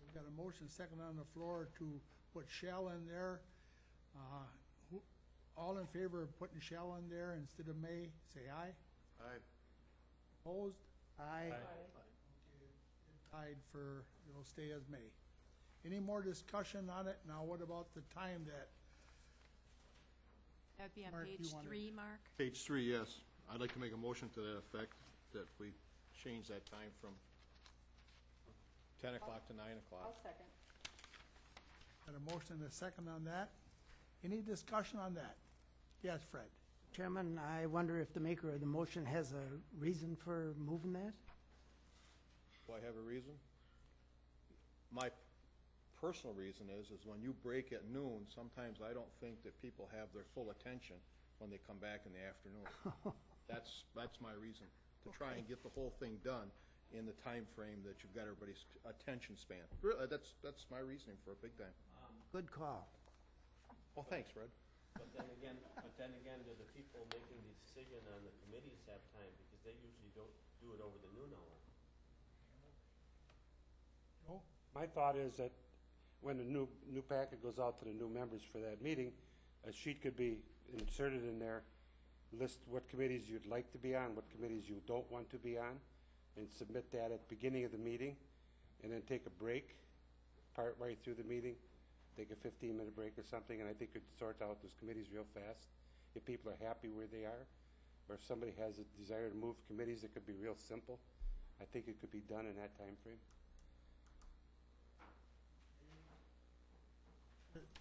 We've got a motion, second on the floor to put shall in there. All in favor of putting shall in there instead of may, say aye. Aye. Opposed? Aye. Tied for, it'll stay as may. Any more discussion on it? Now, what about the time that? That'd be on Mark, page you wanted- 3, Mark. Page 3, yes. I'd like to make a motion to that effect, that we change that time from 10 o'clock to 9 o'clock. second. Got a motion and a second on that. Any discussion on that? Yes, Fred. Chairman, I wonder if the maker of the motion has a reason for moving that? Do I have a reason? My personal reason is when you break at noon, sometimes I don't think that people have their full attention when they come back in the afternoon. That's my reason, to try and get the whole thing done in the time frame that you've got everybody's attention span. Really, that's my reasoning for it, big time. Good call. Well, thanks, Fred. But then again, do the people making the decision on the committees have time, because they usually don't do it over the noon hour? Oh, My thought is that when the new packet goes out to the new members for that meeting, a sheet could be inserted in there, list what committees you'd like to be on, what committees you don't want to be on, and submit that at the beginning of the meeting, and then take a break, part way through the meeting, take a 15-minute break or something, and I think we'd sort out those committees real fast. If people are happy where they are, or if somebody has a desire to move committees, it could be real simple. I think it could be done in that time frame.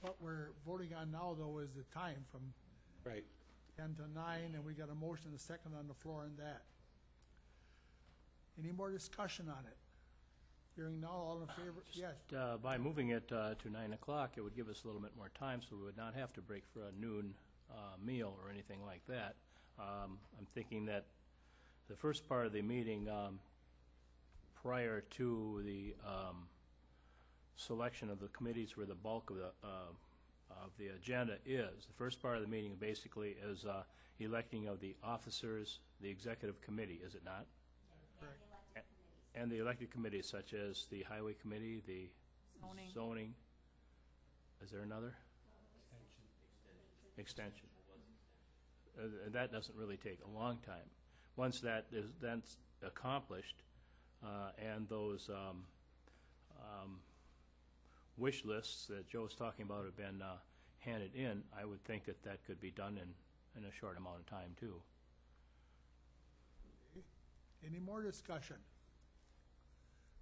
what we're voting on now, though, is the time from Right. 10 to 9, and we got a motion and a second on the floor on that. Any more discussion on it? Hearing now, all in favor? Yes. By moving it to 9 o'clock, it would give us a little bit more time, so we would not have to break for a noon meal or anything like that. I'm thinking that the first part of the meeting, prior to the selection of the committees where the bulk of the agenda is, the first part of the meeting basically is electing of the officers, the executive committee, is it not? And the elected committees such as the highway committee, the zoning. Is there another? Extension. That doesn't really take a long time. Once that's accomplished, and those wish lists that Joe's talking about have been handed in, I would think that that could be done in a short amount of time too. Any more discussion?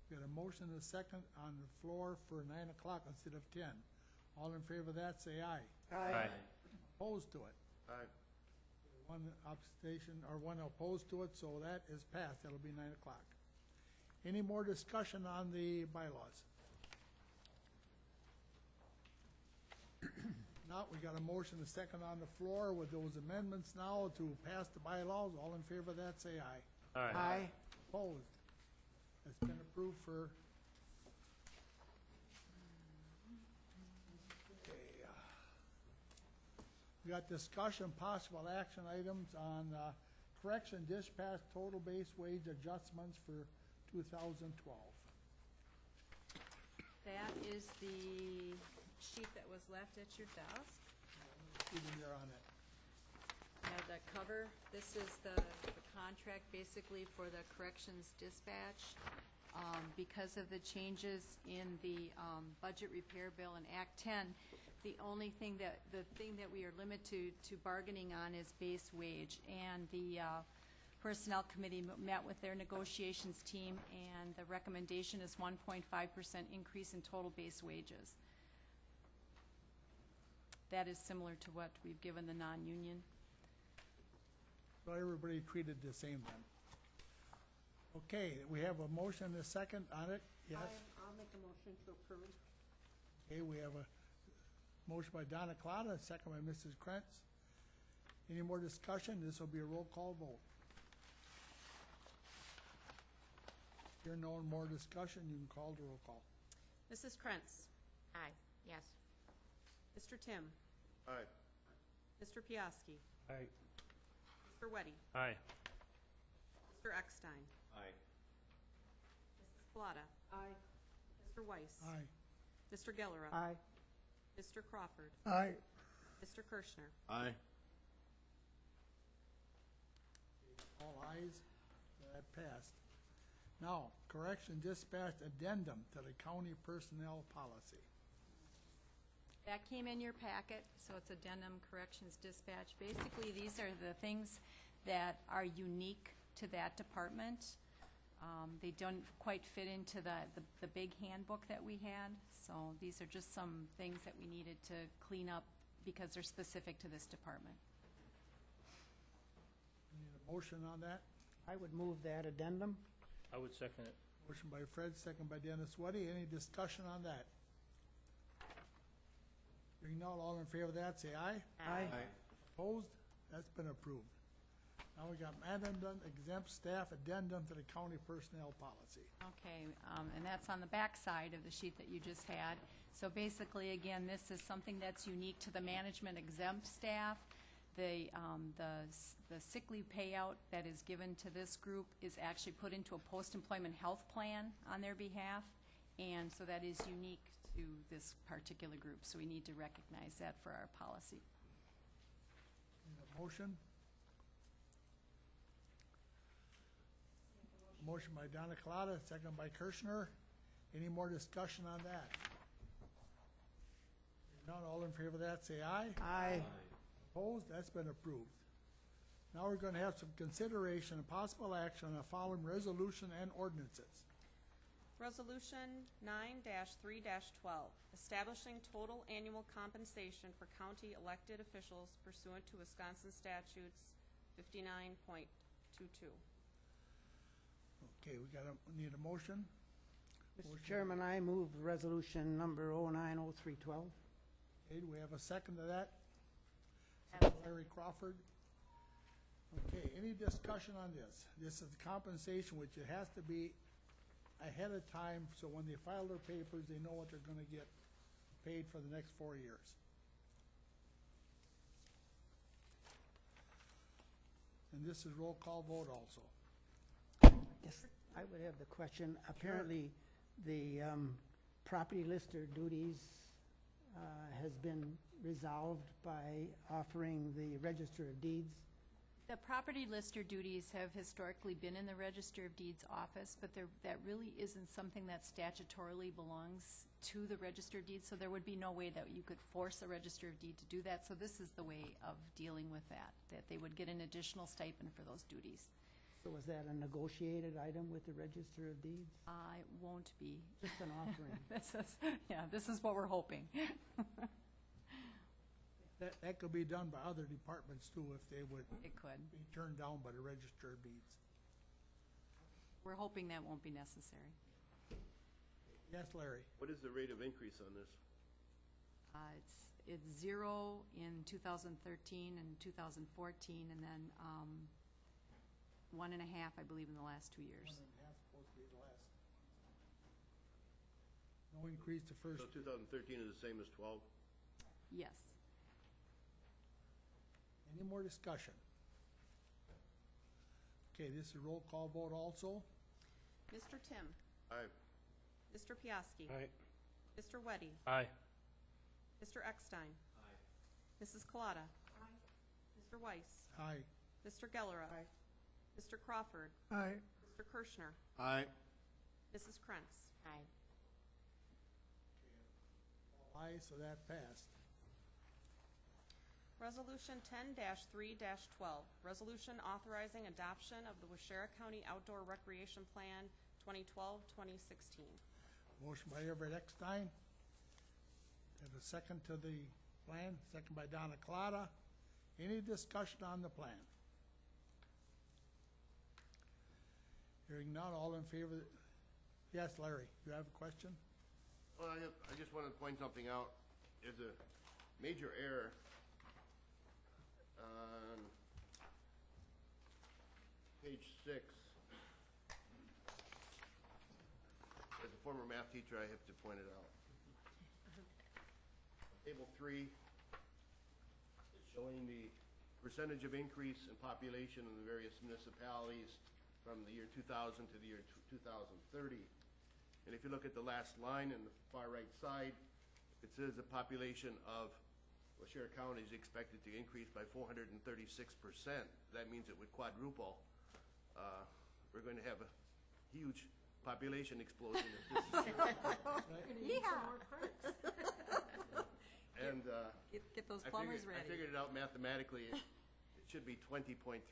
Got a motion and a second on the floor for 9 o'clock instead of 10. All in favor of that, say aye. Aye. Opposed to it? Aye. One abstention, or one opposed to it, so that is passed. That'll be 9 o'clock. Any more discussion on the bylaws? Now, we got a motion, a second on the floor with those amendments now to pass the bylaws. All in favor of that, say aye. Aye. Opposed? It's been approved for. Okay. We got discussion, possible action items on correction dispatch total base wage adjustments for 2012. That is the sheet that was left at your desk. Even there on it. Have the cover. This is the contract basically for the corrections dispatch. because of the changes in the budget repair bill and Act 10, the thing that we are limited to bargaining on is base wage. And the Personnel Committee met with their negotiations team, and the recommendation is 1.5% increase in total base wages. That is similar to what we've given the non-union. So everybody treated the same then. Okay, we have a motion and a second on it, yes? I'll make a motion to approve. Okay, we have a motion by Donna Clauda, a second by Mrs. Krantz. Any more discussion? This will be a roll call vote. If you're no more discussion, you can call the roll call. Mrs. Krantz. Aye, yes. Mr. Tim. Aye. Mr. Piaski. Aye. Mr. Weddy. Aye. Mr. Eckstein. Aye. Mrs. Plata. Aye. Mr. Weiss. Aye. Mr. Gellera. Aye. Mr. Crawford. Aye. Mr. Kirschner. Aye. All ayes, that passed. Now, correction dispatch addendum to the county personnel policy. That came in your packet, so it's addendum corrections dispatch. Basically, these are the things that are unique to that department. They don't quite fit into the big handbook that we had, so these are just some things that we needed to clean up because they're specific to this department. Need a motion on that? I would move that addendum. I would second it. Motion by Fred, second by Dennis Weddy. Any discussion on that? Hearing none, all in favor of that, say aye. Aye. Opposed? That's been approved. Now we got addendum exempt staff addendum to the county personnel policy. Okay, and that's on the back side of the sheet that you just had. So basically, again, this is something that's unique to the management exempt staff. The sick leave payout that is given to this group is actually put into a post-employment health plan on their behalf, and so that is unique to this particular group. So we need to recognize that for our policy. Need a motion? Motion by Donna Colada, second by Kirschner. Any more discussion on that? Hearing none, all in favor of that, say aye. Aye. Opposed? That's been approved. Now we're going to have some consideration and possible action on the following resolution and ordinances. Resolution 9-3-12, establishing total annual compensation for county elected officials pursuant to Wisconsin statutes 59.22. Okay, need a motion? Mr. Chairman, I move resolution number 090312. Okay, do we have a second to that? Larry Crawford. Okay, any discussion on this? This is compensation, which it has to be ahead of time, so when they file their papers, they know what they're going to get paid for the next 4 years. And this is roll call vote also. Yes, I would have the question. Apparently, the property lister duties has been resolved by offering the Register of Deeds. The property lister duties have historically been in the Register of Deeds office, but that really isn't something that statutorily belongs to the Register of Deeds, so there would be no way that you could force a Register of Deed to do that. So this is the way of dealing with that they would get an additional stipend for those duties. So was that a negotiated item with the Register of Deeds? It won't be. Just an offering. This is what we're hoping. That could be done by other departments too, if they would It could. be turned down by the Register of Deeds. We're hoping that won't be necessary. Yes, Larry? What is the rate of increase on this? It's 0 in 2013 and 2014, and then 1.5, I believe, in the last 2 years. 1.5 supposed to be the last. No increase to first. So 2013 is the same as 12? Yes. Any more discussion? Okay, this is a roll call vote also. Mr. Tim. Aye. Mr. Piaski. Aye. Mr. Weddy. Aye. Mr. Eckstein. Aye. Mrs. Colada. Aye. Mr. Weiss. Aye. Mr. Gellera. Aye. Mr. Crawford. Aye. Mr. Kirschner. Aye. Mrs. Krantz. Aye. Aye, so that passed. Resolution 10-3-12, resolution authorizing adoption of the Waushara County Outdoor Recreation Plan 2012-2016. Motion by Everett Eckstein. And a second to the plan, second by Donna Collada. Any discussion on the plan? Hearing none, all in favor? Yes, Larry, you have a question? Well, I just wanted to point something out. There's a major error on page 6. As a former math teacher, I have to point it out. Table 3 is showing the percentage of increase in population in the various municipalities from the year 2000 to the year 2030. And if you look at the last line in the far right side, it says the population of Waushara County is expected to increase by 436%. That means it would quadruple. We're going to have a huge population explosion if this is true. And Get those I plumbers figured- I ready. figured it out mathematically. It should be 20.33%,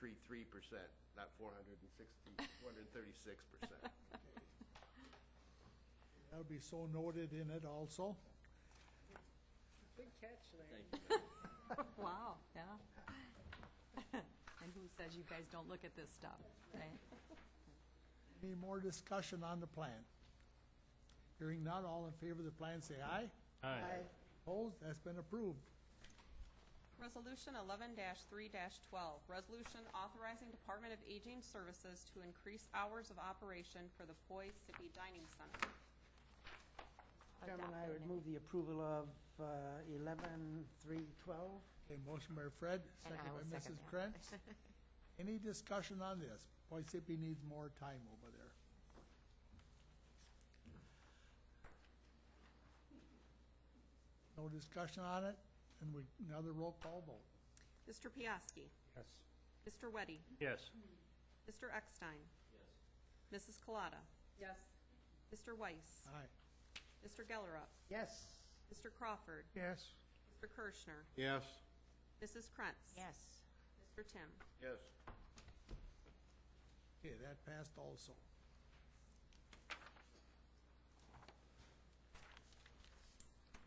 not 436%. That'll be so noted in it also. Good catch, Larry. Wow, yeah. And who says you guys don't look at this stuff, right? Any more discussion on the plan? Hearing none, all in favor of the plan, say aye. Aye. Opposed? That's been approved. Resolution 11-3-12, resolution authorizing Department of Aging Services to increase hours of operation for the Poise Sippy Dining Center. Chairman, I would move the approval of 11-3-12. Okay, motion by Fred, And I second will by second Mrs. that. Krantz. Any discussion on this? Poisey needs more time over there. No discussion on it, and another roll call vote. Mr. Piaski. Yes. Mr. Weddy. Yes. Mr. Eckstein. Mrs. Collada. Yes. Mr. Weiss. Aye. Mr. Gellerup. Yes. Mr. Crawford. Yes. Mr. Kirschner. Yes. Mrs. Krantz. Yes. Mr. Tim. Yes. Okay, that passed also.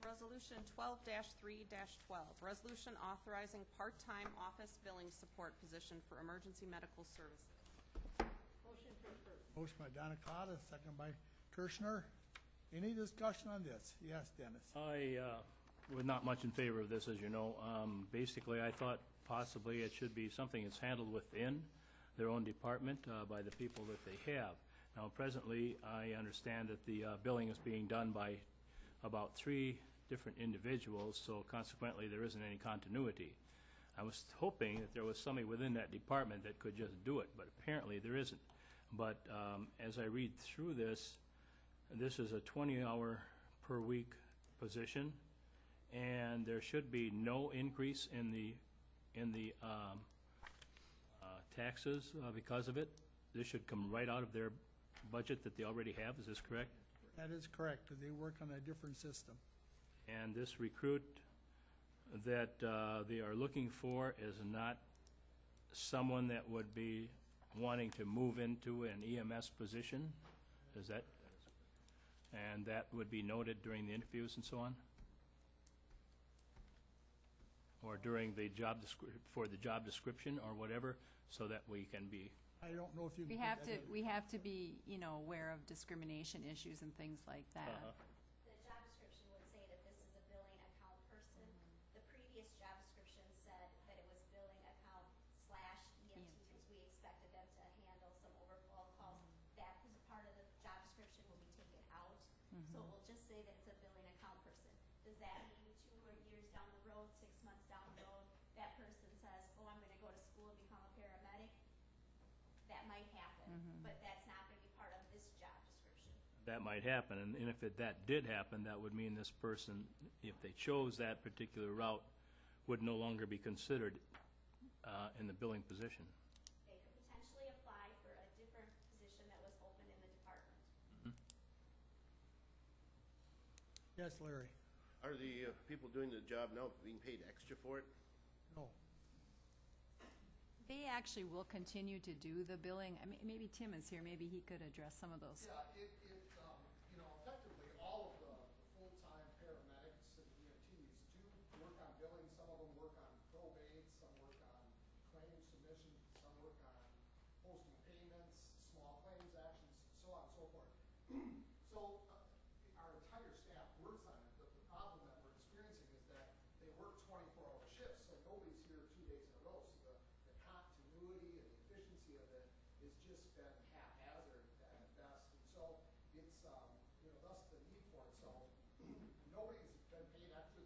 Resolution 12-3-12, resolution authorizing part-time office billing support position for emergency medical services. Motion to approve. Motion by Donna Collada, second by Kirschner. Any discussion on this? Yes, Dennis. I was not much in favor of this, as you know. Basically, I thought possibly it should be something that's handled within their own department by the people that they have. Now, presently, I understand that the billing is being done by about 3 different individuals, so consequently, there isn't any continuity. I was hoping that there was somebody within that department that could just do it, but apparently there isn't. But as I read through this is a 20-hour per week position, and there should be no increase in the taxes because of it. This should come right out of their budget that they already have. Is this correct? That is correct, because they work on a different system. And this recruit that they are looking for is not someone that would be wanting to move into an EMS position? Is that, and that would be noted during the interviews and so on? Or during the job for the job description or whatever, so that we can be. I don't know if you. We can have put to, that in. we have to be, aware of discrimination issues and things like that. The job description would say that this is a billing account person. The previous job description said that it was billing account / EMT, because we expected them to handle some overflow calls. That is a part of the job description will be taken out. So it will just say that it's a billing account person. Does that mean 2 more years down the road, 6 months down the road, that person says, oh, I'm gonna go to school and become a paramedic? That might happen, but that's not gonna be part of this job description. That might happen, and if that did happen, that would mean this person, if they chose that particular route, would no longer be considered in the billing position. They could potentially apply for a different position that was open in the department. Yes, Larry? Are the people doing the job now being paid extra for it? No. They actually will continue to do the billing. I mean, maybe Tim is here, maybe he could address some of those. Yeah, you know, effectively, all of the full-time paramedics and EMTs do work on billing. Some of them work on probate, some work on claim submission, some work on posting payments, small claims actions, so on and so forth. So our entire staff works on it. The problem that we're experiencing is that they work 24-hour shifts, so nobody's here 2 days in a row. So the continuity and the efficiency of it has just been haphazard at best. And so it's, you know, thus the need for it. So nobody's been paid extra.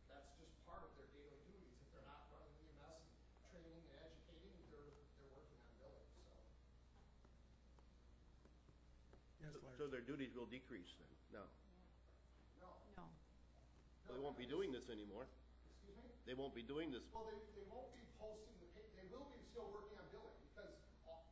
That's just part of their daily duties. If they're not running EMS and training and educating, they're working on billing, so. Yes, Larry? So their duties will decrease then, no? No. No. So they won't be doing this anymore? Excuse me? They won't be doing this? Well, they won't be posting the pay, they will be still working on billing, because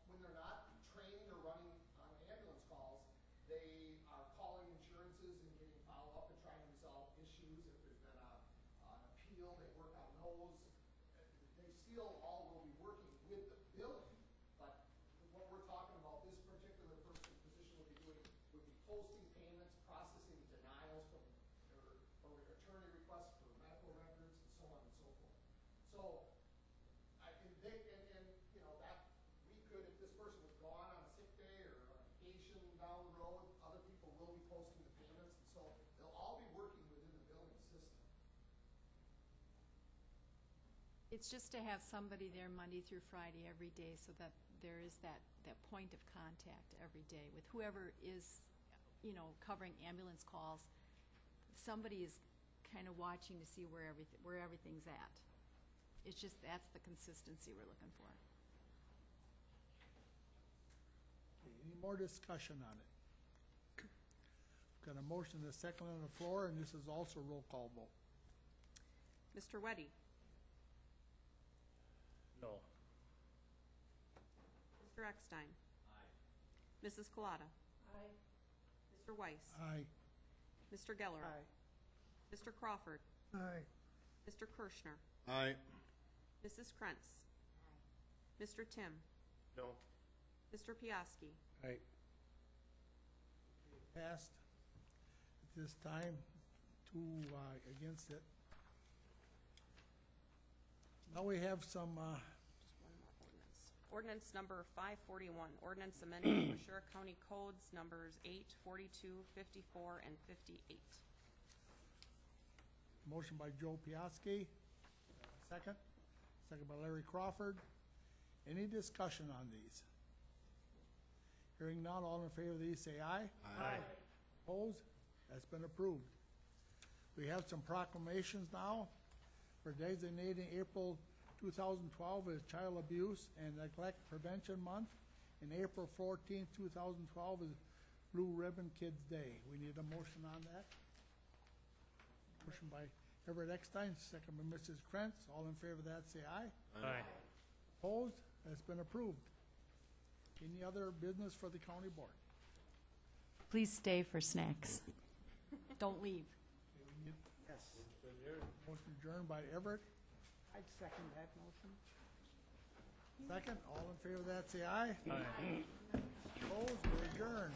when they're not training or running on ambulance calls, they are calling insurances and getting follow-up and trying to resolve issues. If there's been an appeal, they work on those. They still all will be working with the billing, but what we're talking about, this particular person's position would be doing, would be posting payments, processing denials from attorney requests for medical records, and so on and so forth. So, you know, that, we could, if this person was gone on a sick day or on vacation down the road, other people will be posting the payments, and so they'll all be working within the billing system. It's just to have somebody there Monday through Friday every day so that there is that point of contact every day with whoever is, you know, covering ambulance calls. Somebody is kind of watching to see where everything's at. It's just, that's the consistency we're looking for. Okay, any more discussion on it? Got a motion and a second on the floor, and this is also roll call vote. Mr. Weddy? No. Mr. Eckstein? Aye. Mrs. Colada? Aye. Mr. Weiss? Aye. Mr. Geller? Aye. Mr. Crawford? Aye. Mr. Kirschner? Aye. Mrs. Krentz? Mr. Tim? No. Mr. Piaski? Aye. Passed. At this time, 2 against it. Now we have some, Just one more ordinance. Ordinance number 541, ordinance amending Brasher County Codes numbers 8, 42, 54, and 58. motion by Joe Piaski. Second. Second by Larry Crawford. Any discussion on these? Hearing none, all in favor of these say aye. Aye. Opposed? That's been approved. We have some proclamations now for designating April 2012 as Child Abuse and Neglect Prevention Month, and April 14th, 2012 is Blue Ribbon Kids Day. We need a motion on that. Motion by Everett Eckstein, second by Mrs. Krentz. All in favor of that, say aye. Aye. Opposed? That's been approved. Any other business for the county board? Please stay for snacks. Don't leave. Yes. Motion adjourned by Everett. I'd second that motion. Second, all in favor of that, say aye. Aye. Opposed, we're adjourned.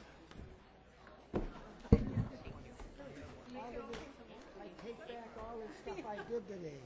I take back all the stuff I did today.